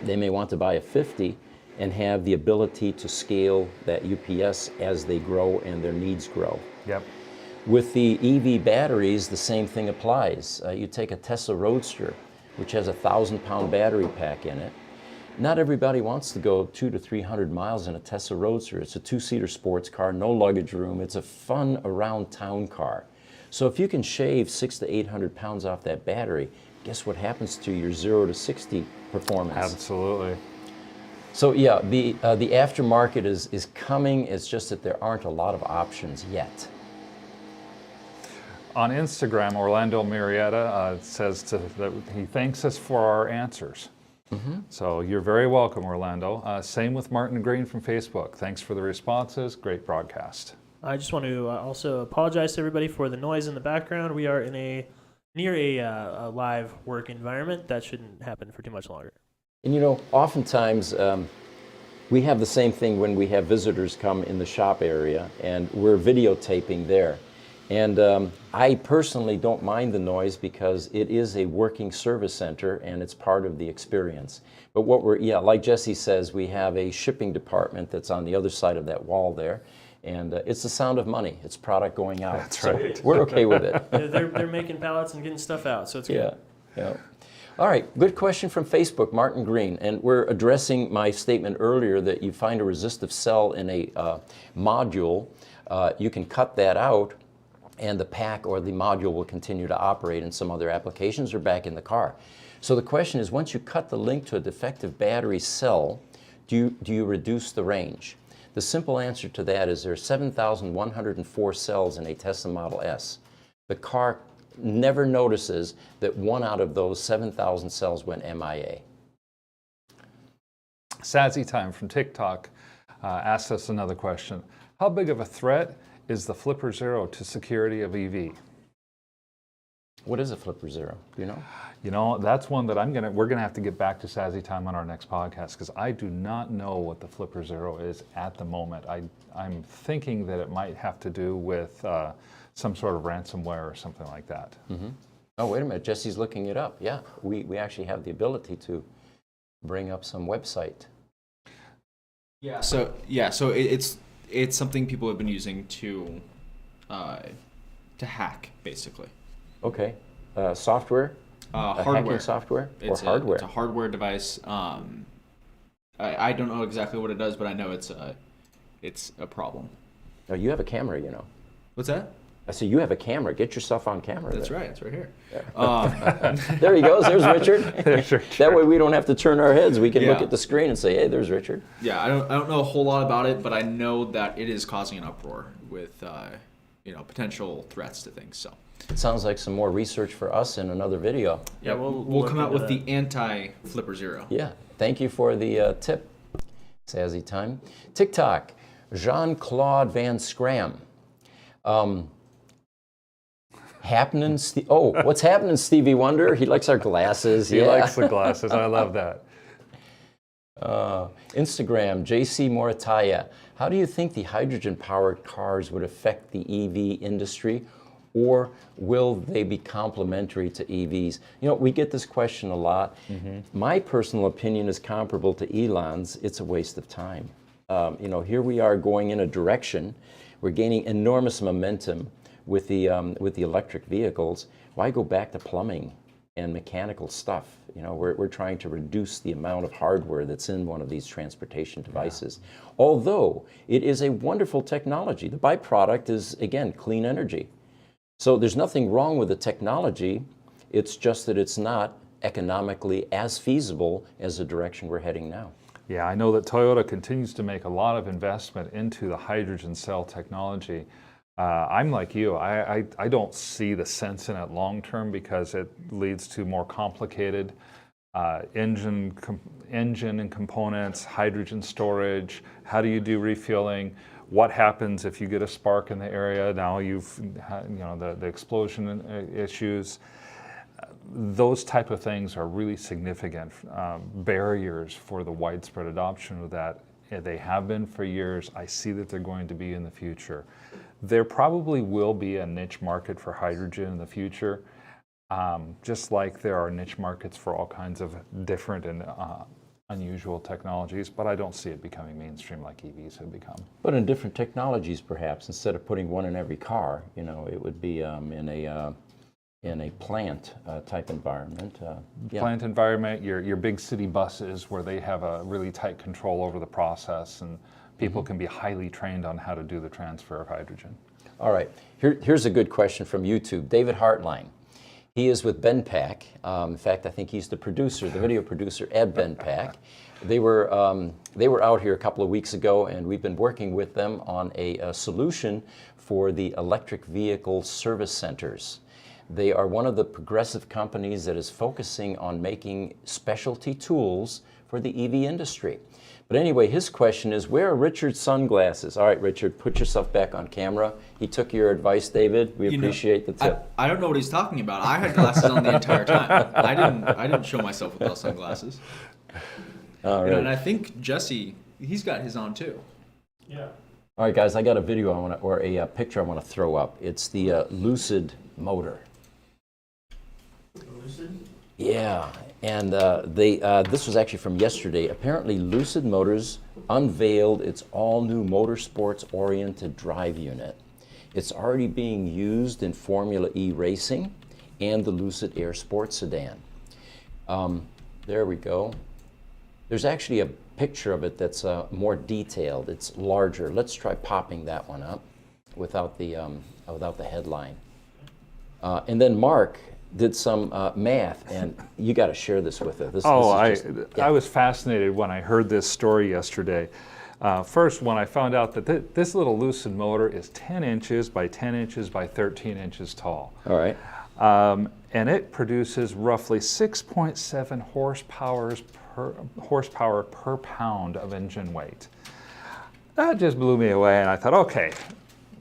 They may want to buy a 50 and have the ability to scale that UPS as they grow and their needs grow. Yep. With the EV batteries, the same thing applies. You take a Tesla Roadster, which has a 1,000-pound battery pack in it. Not everybody wants to go 200 to 300 miles in a Tesla Roadster. It's a two-seater sports car, no luggage room. It's a fun around-town car. So if you can shave 600 to 800 pounds off that battery, guess what happens to your 0 to 60 performance? Absolutely. So yeah, the aftermarket is coming. It's just that there aren't a lot of options yet. On Instagram, Orlando Marietta says that he thanks us for our answers. Mm-hmm. So you're very welcome, Orlando. Same with Martin Green from Facebook. Thanks for the responses. Great broadcast. I just want to also apologize to everybody for the noise in the background. We are near a live work environment. That shouldn't happen for too much longer. And you know, oftentimes we have the same thing when we have visitors come in the shop area, and we're videotaping there. And I personally don't mind the noise because it is a working service center and it's part of the experience. But what like Jesse says, we have a shipping department that's on the other side of that wall there. And it's the sound of money. It's product going out. That's right. So we're okay with it. They're making pallets and getting stuff out, so it's good. Yeah. All right, good question from Facebook, Martin Green. And we're addressing my statement earlier that you find a resistive cell in a module. You can cut that out, and the pack or the module will continue to operate in some other applications or back in the car. So the question is, once you cut the link to a defective battery cell, do you reduce the range? The simple answer to that is there are 7,104 cells in a Tesla Model S. The car never notices that one out of those 7,000 cells went MIA. Sazzy Time from TikTok asked us another question. How big of a threat is the Flipper Zero to security of EV? What is a Flipper Zero? Do you know? You know, that's one that we're gonna have to get back to Sazzy Time on our next podcast, because I do not know what the Flipper Zero is at the moment. I'm thinking that it might have to do with some sort of ransomware or something like that. Mm-hmm. Oh, wait a minute, Jesse's looking it up. Yeah, we actually have the ability to bring up some website. Yeah. So it's something people have been using to hack, basically. Okay. Software? Hardware. Hacking software or hardware? It's a hardware device. I don't know exactly what it does, but I know it's a problem. Oh, you have a camera, you know. What's that? I said, you have a camera. Get yourself on camera. That's there. right. It's right here. Yeah. There he goes. There's Richard. There's Richard. That way we don't have to turn our heads. We can look Yeah. at the screen and say, hey, there's Richard. Yeah, I don't know a whole lot about it, but I know that it is causing an uproar with potential threats to things. So It sounds like some more research for us in another video. yeah, we'll come out with the anti-Flipper Zero. Yeah. Thank you for the tip. Sazzy Time. TikTok. Jean-Claude Van Scram. What's happening, Stevie Wonder? He likes our glasses. He likes the glasses. I love that. Instagram, JC Morataya. How do you think the hydrogen-powered cars would affect the EV industry, or will they be complementary to EVs? You know, we get this question a lot. My personal opinion is comparable to Elon's. It's a waste of time. You know, here we are going in a direction. We're gaining enormous momentum with the electric vehicles. Why go back to plumbing and mechanical stuff? You know, we're trying to reduce the amount of hardware that's in one of these transportation devices. Although it is a wonderful technology. The byproduct is, again, clean energy. So there's nothing wrong with the technology. It's just that it's not economically as feasible as the direction we're heading now. Yeah, I know that Toyota continues to make a lot of investment into the hydrogen cell technology. I'm like you, I don't see the sense in it long term because it leads to more complicated engine and components, hydrogen storage, how do you do refueling, what happens if you get a spark in the area, now you've, you know, the explosion issues. Those type of things are really significant barriers for the widespread adoption of that. They have been for years. I see that they're going to be in the future. There probably will be a niche market for hydrogen in the future, just like there are niche markets for all kinds of different and unusual technologies, but I don't see it becoming mainstream like EVs have become. But in different technologies, perhaps, instead of putting one in every car, you know, it would be in a plant type environment. Plant environment, your big city buses where they have a really tight control over the process and people can be highly trained on how to do the transfer of hydrogen. All right, here's a good question from YouTube. David Hartline. He is with BenPack. In fact, I think he's the producer, the video producer at BenPack. They were out here a couple of weeks ago, and we've been working with them on a solution for the electric vehicle service centers. They are one of the progressive companies that is focusing on making specialty tools for the EV industry. But anyway, his question is, where are Richard's sunglasses? All right, Richard, put yourself back on camera. He took your advice, David. We appreciate the tip. I don't know what he's talking about. I had glasses on the entire time. I didn't show myself without sunglasses. All right. And I think Jesse, he's got his on too. Yeah. All right, guys, I got a video or a picture I want to throw up. It's the Lucid motor. Lucid? Yeah, and this was actually from yesterday. Apparently, Lucid Motors unveiled its all-new motorsports-oriented drive unit. It's already being used in Formula E racing and the Lucid Air Sport sedan. There we go. There's actually a picture of it that's more detailed. It's larger. Let's try popping that one up without the headline. And then Mark did some math, and you got to share this with us. I was fascinated when I heard this story yesterday. First, when I found out that this little Lucid motor is 10 inches by 10 inches by 13 inches tall. All right. And it produces roughly 6.7 horsepower per pound of engine weight. That just blew me away, and I thought, okay,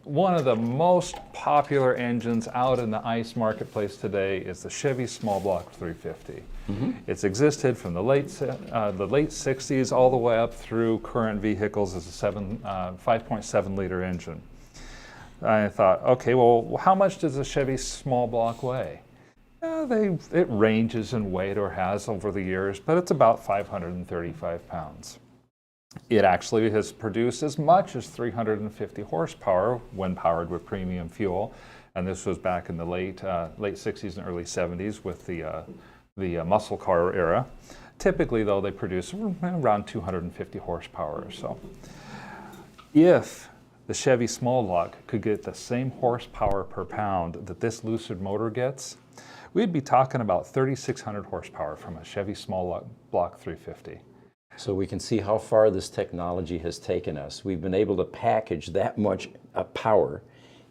one of the most popular engines out in the ICE marketplace today is the Chevy small block 350. It's existed from the late 60s all the way up through current vehicles as a 5.7 liter engine. I thought, okay, well, how much does a Chevy small block weigh? It ranges in weight, or has over the years, but it's about 535 pounds. It actually has produced as much as 350 horsepower when powered with premium fuel, and this was back in the late 60s and early 70s with the muscle car era. Typically, though, they produce around 250 horsepower or so. If the Chevy small block could get the same horsepower per pound that this Lucid motor gets, we'd be talking about 3,600 horsepower from a Chevy small block 350. So we can see how far this technology has taken us. We've been able to package that much power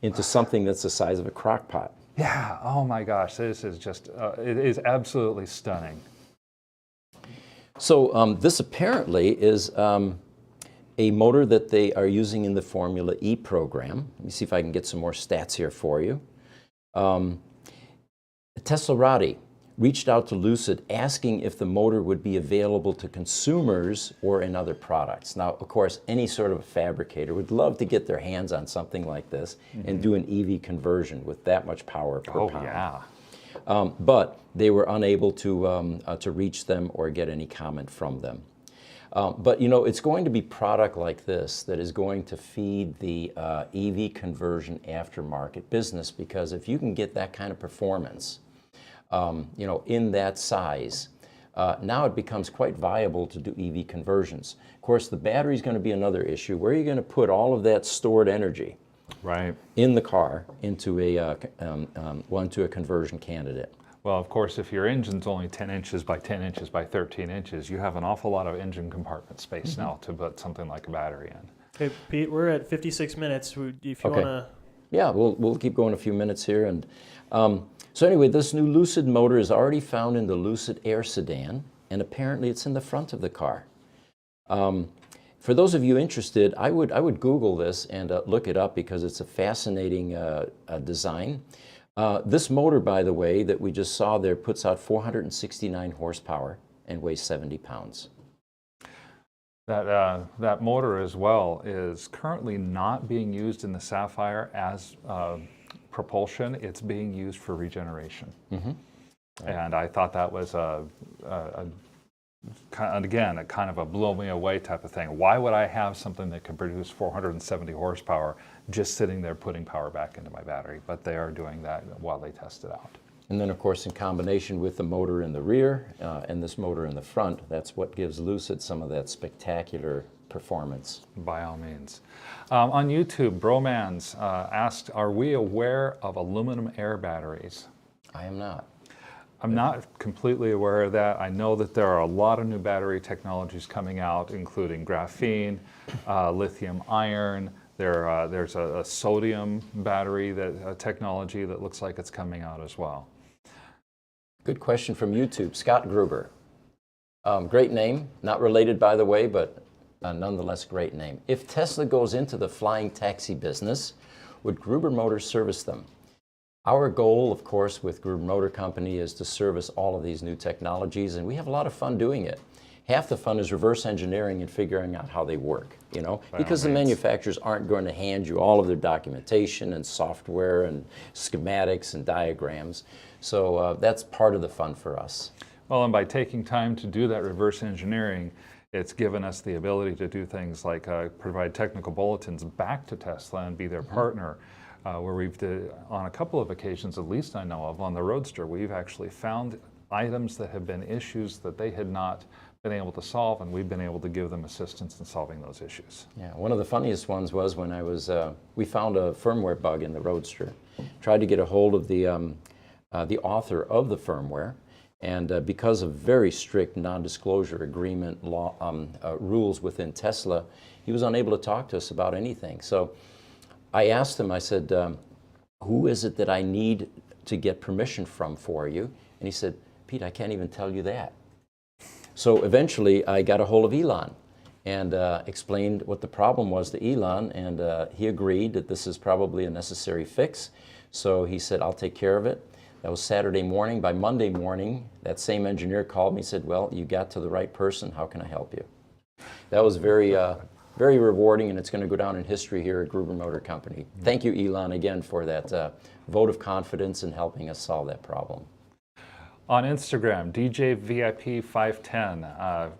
into something that's the size of a crock pot. Yeah, oh my gosh, this is just, it is absolutely stunning. So this apparently is a motor that they are using in the Formula E program. Let me see if I can get some more stats here for you. Teslarati reached out to Lucid asking if the motor would be available to consumers or in other products. Now, of course, any sort of a fabricator would love to get their hands on something like this and do an EV conversion with that much power per pound. Yeah. But they were unable to reach them or get any comment from them. But you know, it's going to be product like this that is going to feed the EV conversion aftermarket business, because if you can get that kind of performance, you know, in that size, now it becomes quite viable to do EV conversions. Of course, the battery is going to be another issue. Where are you going to put all of that stored energy in the car into a conversion candidate? Well, of course, if your engine's only 10 inches by 10 inches by 13 inches, you have an awful lot of engine compartment space now to put something like a battery in. Okay, Pete, we're at 56 minutes. If you want to... Yeah, we'll keep going a few minutes here. And so anyway, this new Lucid motor is already found in the Lucid Air sedan, and apparently it's in the front of the car. For those of you interested, I would Google this and look it up, because it's a fascinating design. This motor, by the way, that we just saw there, puts out 469 horsepower and weighs 70 pounds. That motor as well is currently not being used in the Sapphire as propulsion. It's being used for regeneration. And I thought that was again, a kind of a blow me away type of thing. Why would I have something that can produce 470 horsepower just sitting there putting power back into my battery? But they are doing that while they test it out. And then, of course, in combination with the motor in the rear and this motor in the front, that's what gives Lucid some of that spectacular performance. By all means. On YouTube, Bromans asked, are we aware of aluminum air batteries? I am not. I'm not completely aware of that. I know that there are a lot of new battery technologies coming out, including graphene, lithium iron. There's a sodium battery technology that looks like it's coming out as well. Good question from YouTube, Scott Gruber. Great name, not related by the way, but nonetheless great name. If Tesla goes into the flying taxi business, would Gruber Motors service them? Our goal, of course, with Gruber Motor Company is to service all of these new technologies, and we have a lot of fun doing it. Half the fun is reverse engineering and figuring out how they work, you know, because the manufacturers aren't going to hand you all of their documentation and software and schematics and diagrams. So that's part of the fun for us. Well, and by taking time to do that reverse engineering, it's given us the ability to do things like provide technical bulletins back to Tesla and be their partner. Where we've, on a couple of occasions, at least I know of, on the Roadster, we've actually found items that have been issues that they had not been able to solve, and we've been able to give them assistance in solving those issues. Yeah, one of the funniest ones was when we found a firmware bug in the Roadster. Tried to get a hold of the author of the firmware, and because of very strict non-disclosure agreement law rules within Tesla, he was unable to talk to us about anything. So I asked him, I said, who is it that I need to get permission from for you? And he said, Pete, I can't even tell you that. So eventually I got a hold of Elon and explained what the problem was to Elon, and he agreed that this is probably a necessary fix. So he said, I'll take care of it. That was Saturday morning. By Monday morning, that same engineer called me and said, well, you got to the right person. How can I help you? That was very rewarding, and it's going to go down in history here at Gruber Motor Company. Thank you, Elon, again for that vote of confidence in helping us solve that problem. On Instagram, DJVIP510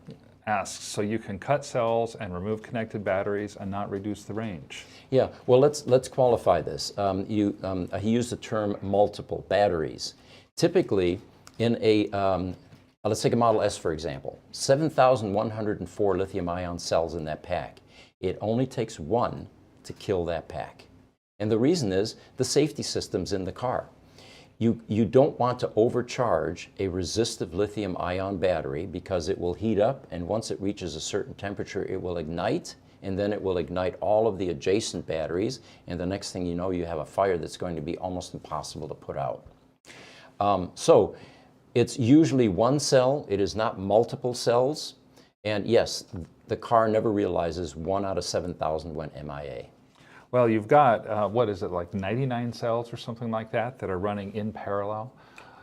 asks, so you can cut cells and remove connected batteries and not reduce the range? Yeah, well, let's qualify this. He used the term multiple batteries. Typically, in a let's take a Model S, for example, 7,104 lithium-ion cells in that pack. It only takes one to kill that pack. And the reason is the safety systems in the car. You don't want to overcharge a resistive lithium-ion battery, because it will heat up, and once it reaches a certain temperature, it will ignite, and then it will ignite all of the adjacent batteries, and the next thing you know, you have a fire that's going to be almost impossible to put out. So it's usually one cell. It is not multiple cells. And yes, the car never realizes 1 out of 7,000 went MIA. Well, you've got, what is it, like 99 cells or something like that are running in parallel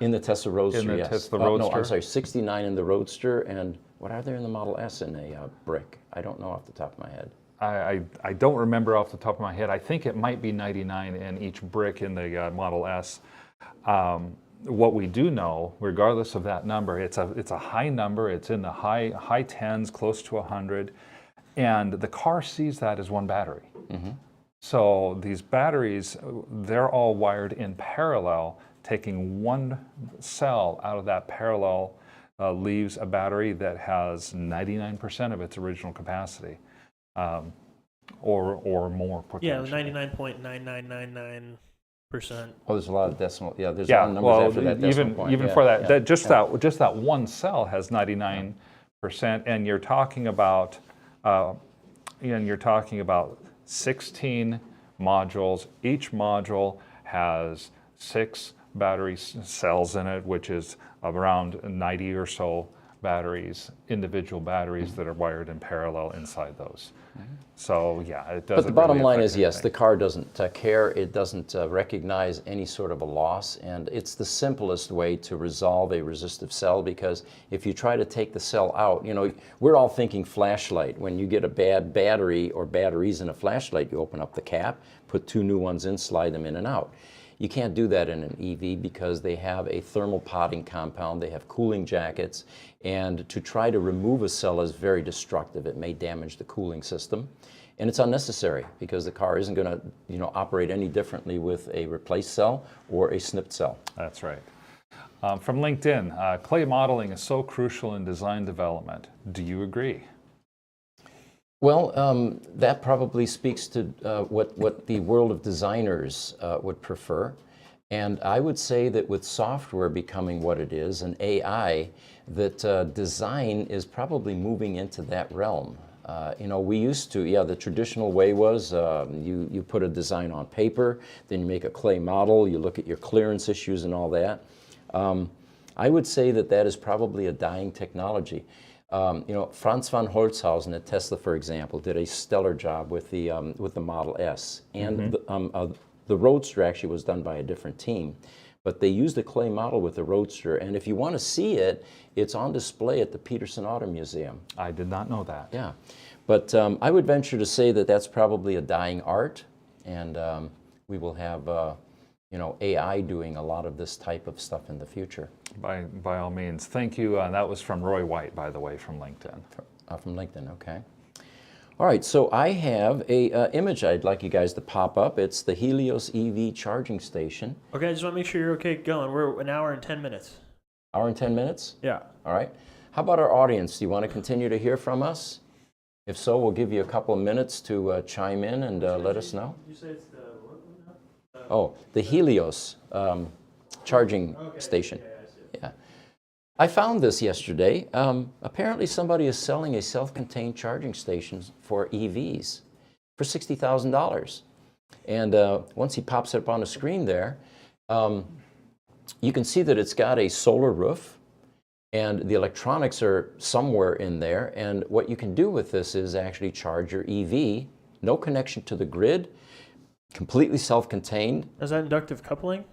In the Tesla Roadster, In the yes. Tesla No, Roadster? I'm sorry, 69 in the Roadster, and what are there in the Model S in a brick? I don't know off the top of my head. I don't remember off the top of my head. I think it might be 99 in each brick in the Model S. What we do know, regardless of that number, it's a high number. It's in the high tens, close to 100, and the car sees that as one battery. So these batteries, they're all wired in parallel. Taking one cell out of that parallel leaves a battery that has 99% of its original capacity, or more potentially. Yeah, 99.9999%. Oh, there's a lot of decimal. Yeah, there's a lot of numbers after that decimal point. Even Yeah, for that, yeah, just that one cell has 99%, and you're talking about, 16 modules. Each module has 6 battery cells in it, which is around 90 or so batteries, individual batteries that are wired in parallel inside those. So yeah, it doesn't. But the bottom really line affect is, yes, the anything. car doesn't care. It doesn't recognize any sort of a loss, and it's the simplest way to resolve a resistive cell, because if you try to take the cell out, we're all thinking flashlight. When you get a bad battery or batteries in a flashlight, you open up the cap, put 2 new ones in, slide them in and out. You can't do that in an EV because they have a thermal potting compound, they have cooling jackets, and to try to remove a cell is very destructive. It may damage the cooling system, and it's unnecessary because the car isn't going to operate any differently with a replaced cell or a snipped cell. That's right. From LinkedIn, clay modeling is so crucial in design development. Do you agree? Well, that probably speaks to what the world of designers would prefer. And I would say that with software becoming what it is, and AI, that design is probably moving into that realm. We used to, the traditional way was you put a design on paper, then you make a clay model, you look at your clearance issues and all that. I would say that is probably a dying technology. Franz von Holzhausen at Tesla, for example, did a stellar job with the Model S, and the Roadster actually was done by a different team, but they used a clay model with the Roadster, and if you want to see it, it's on display at the Peterson Auto Museum. I did not know that. Yeah, but I would venture to say that that's probably a dying art, and we will have AI doing a lot of this type of stuff in the future. By all means. Thank you. That was from Roy White, by the way, from LinkedIn. From LinkedIn, okay. All right, so I have a image I'd like you guys to pop up. It's the Helios EV charging station. Okay, I just want to make sure you're okay going. We're an hour and 10 minutes. Hour and 10 minutes? Yeah. All right. How about our audience? Do you want to continue to hear from us? If so, we'll give you a couple of minutes to chime in and let us know. You say it's the what now? Oh, the Helios charging station. Okay, I see. Yeah. I found this yesterday. Apparently somebody is selling a self-contained charging station for EVs for $60,000. And once he pops it up on the screen there, you can see that it's got a solar roof, and the electronics are somewhere in there. And what you can do with this is actually charge your EV, no connection to the grid, completely self-contained. Is that inductive coupling?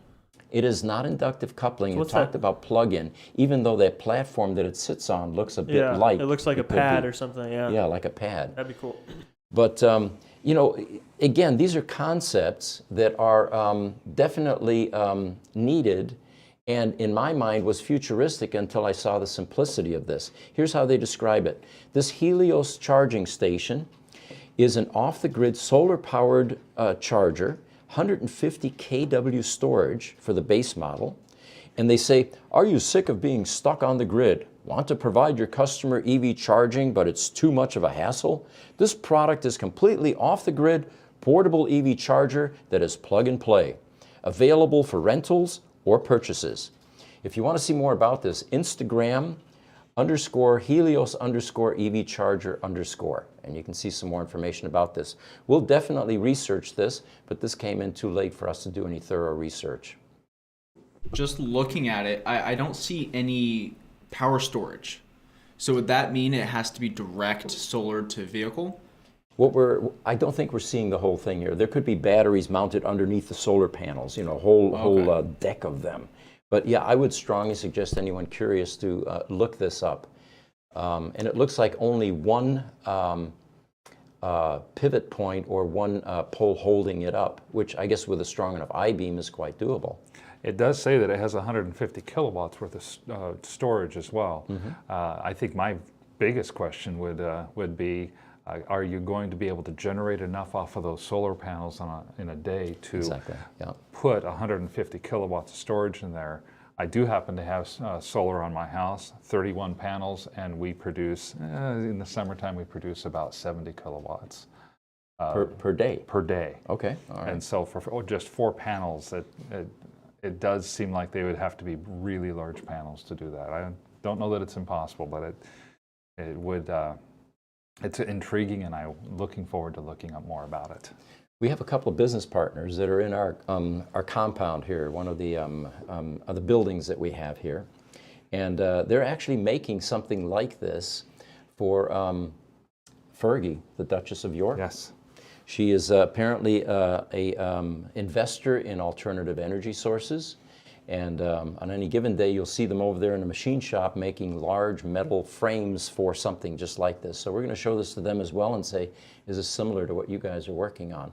It is not inductive coupling. So You what's talked that? about plug-in, even though that platform that it sits on looks a bit like. It looks like a could pad be. or something, yeah. Yeah, like a pad. That'd be cool. But, again, these are concepts that are definitely needed, and in my mind was futuristic until I saw the simplicity of this. Here's how they describe it. This Helios charging station is an off-the-grid solar-powered charger, 150 kW storage for the base model. And they say, are you sick of being stuck on the grid? Want to provide your customer EV charging, but it's too much of a hassle? This product is completely off the grid, portable EV charger that is plug and play, available for rentals or purchases. If you want to see more about this, Instagram _Helios_EV charger _ and you can see some more information about this. We'll definitely research this, but this came in too late for us to do any thorough research. Just looking at it, I don't see any power storage. So would that mean it has to be direct solar to vehicle? I don't think we're seeing the whole thing here. There could be batteries mounted underneath the solar panels, whole deck of them. But yeah, I would strongly suggest anyone curious to look this up. And it looks like only one pivot point or one pole holding it up, which I guess with a strong enough I-beam is quite doable. It does say that it has 150 kilowatts worth of storage as well. I think my biggest question would be, are you going to be able to generate enough off of those solar panels in a day to put 150 kilowatts of storage in there? I do happen to have solar on my house, 31 panels, and we produce, in the summertime, we produce about 70 kilowatts. Per day? Per day. Okay, all right. And so for just 4 panels, it does seem like they would have to be really large panels to do that. I don't know that it's impossible, but it would, it's intriguing, and I'm looking forward to looking up more about it. We have a couple of business partners that are in our compound here, one of the buildings that we have here. And they're actually making something like this for Fergie, the Duchess of York. Yes. She is apparently an investor in alternative energy sources. And on any given day, you'll see them over there in a machine shop making large metal frames for something just like this. So we're going to show this to them as well and say, is this similar to what you guys are working on?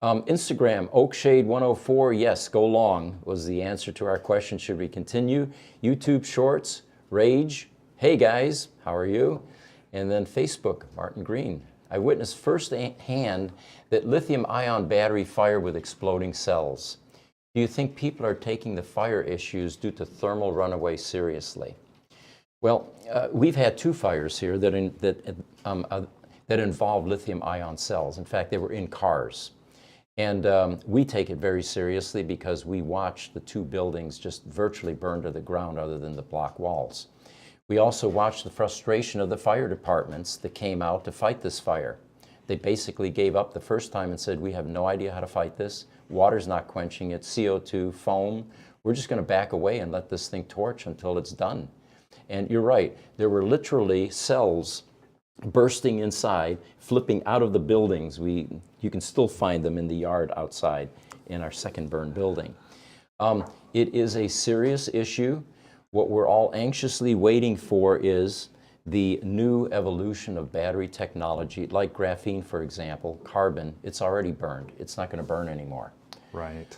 Instagram, Oakshade104, yes, go long was the answer to our question. Should we continue? YouTube Shorts, Rage, hey guys, how are you? And then Facebook, Martin Green. I witnessed firsthand that lithium-ion battery fire with exploding cells. Do you think people are taking the fire issues due to thermal runaway seriously? Well, we've had 2 fires here that involved lithium-ion cells. In fact, they were in cars. And we take it very seriously because we watched the 2 buildings just virtually burn to the ground other than the block walls. We also watched the frustration of the fire departments that came out to fight this fire. They basically gave up the first time and said, we have no idea how to fight this. Water's not quenching it, CO2, foam. We're just going to back away and let this thing torch until it's done. And you're right, there were literally cells bursting inside, flipping out of the buildings. You can still find them in the yard outside in our second burn building. It is a serious issue. What we're all anxiously waiting for is the new evolution of battery technology, like graphene, for example, carbon. It's already burned. It's not going to burn anymore. Right.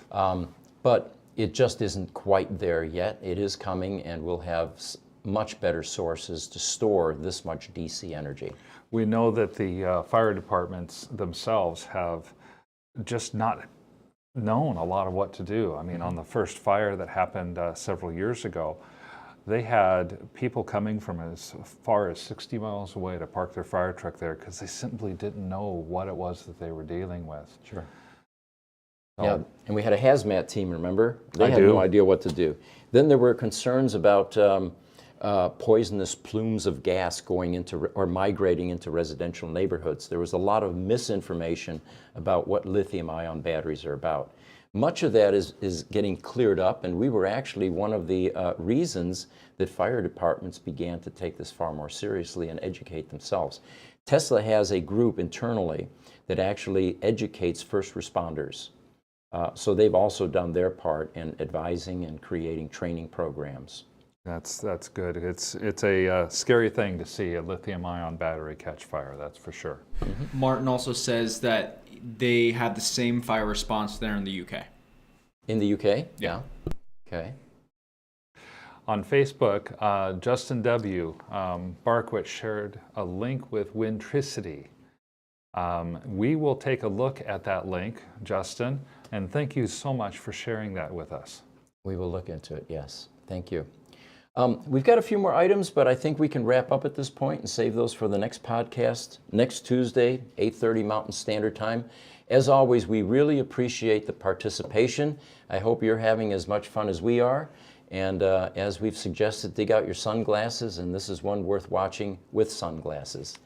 But it just isn't quite there yet. It is coming, and we'll have much better sources to store this much DC energy. We know that the fire departments themselves have just not known a lot of what to do. I mean, on the first fire that happened several years ago, they had people coming from as far as 60 miles away to park their fire truck there because they simply didn't know what it was that they were dealing with. Sure. Yeah, and we had a hazmat team, remember? They had no idea what to do. Then there were concerns about poisonous plumes of gas going into or migrating into residential neighborhoods. There was a lot of misinformation about what lithium-ion batteries are about. Much of that is getting cleared up, and we were actually one of the reasons that fire departments began to take this far more seriously and educate themselves. Tesla has a group internally that actually educates first responders. So they've also done their part in advising and creating training programs. That's good. It's a scary thing to see a lithium-ion battery catch fire, that's for sure. Mm-hmm. Martin also says that they have the same fire response there in the UK. In the UK? Yeah. Okay. On Facebook, Justin W. Barkwitz shared a link with Windtricity. We will take a look at that link, Justin, and thank you so much for sharing that with us. We will look into it, yes. Thank you. We've got a few more items, but I think we can wrap up at this point and save those for the next podcast, next Tuesday, 8:30 Mountain Standard Time. As always, we really appreciate the participation. I hope you're having as much fun as we are. And as we've suggested, dig out your sunglasses, and this is one worth watching with sunglasses.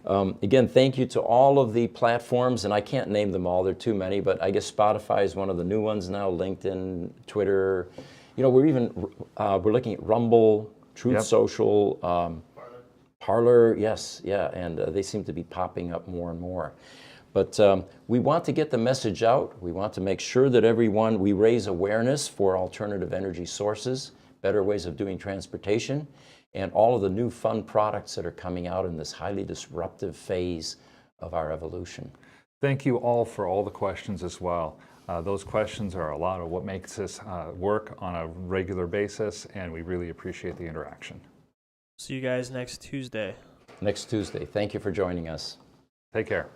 Again, thank you to all of the platforms, and I can't name them all, there are too many, but I guess Spotify is one of the new ones now, LinkedIn, Twitter. You know, we're looking at Rumble, Truth Social, Parler, yes, yeah, and they seem to be popping up more and more. But we want to get the message out. We want to make sure that we raise awareness for alternative energy sources, better ways of doing transportation, and all of the new fun products that are coming out in this highly disruptive phase of our evolution. Thank you all for all the questions as well. Those questions are a lot of what makes this work on a regular basis, and we really appreciate the interaction. See you guys next Tuesday. Next Tuesday. Thank you for joining us. Take care.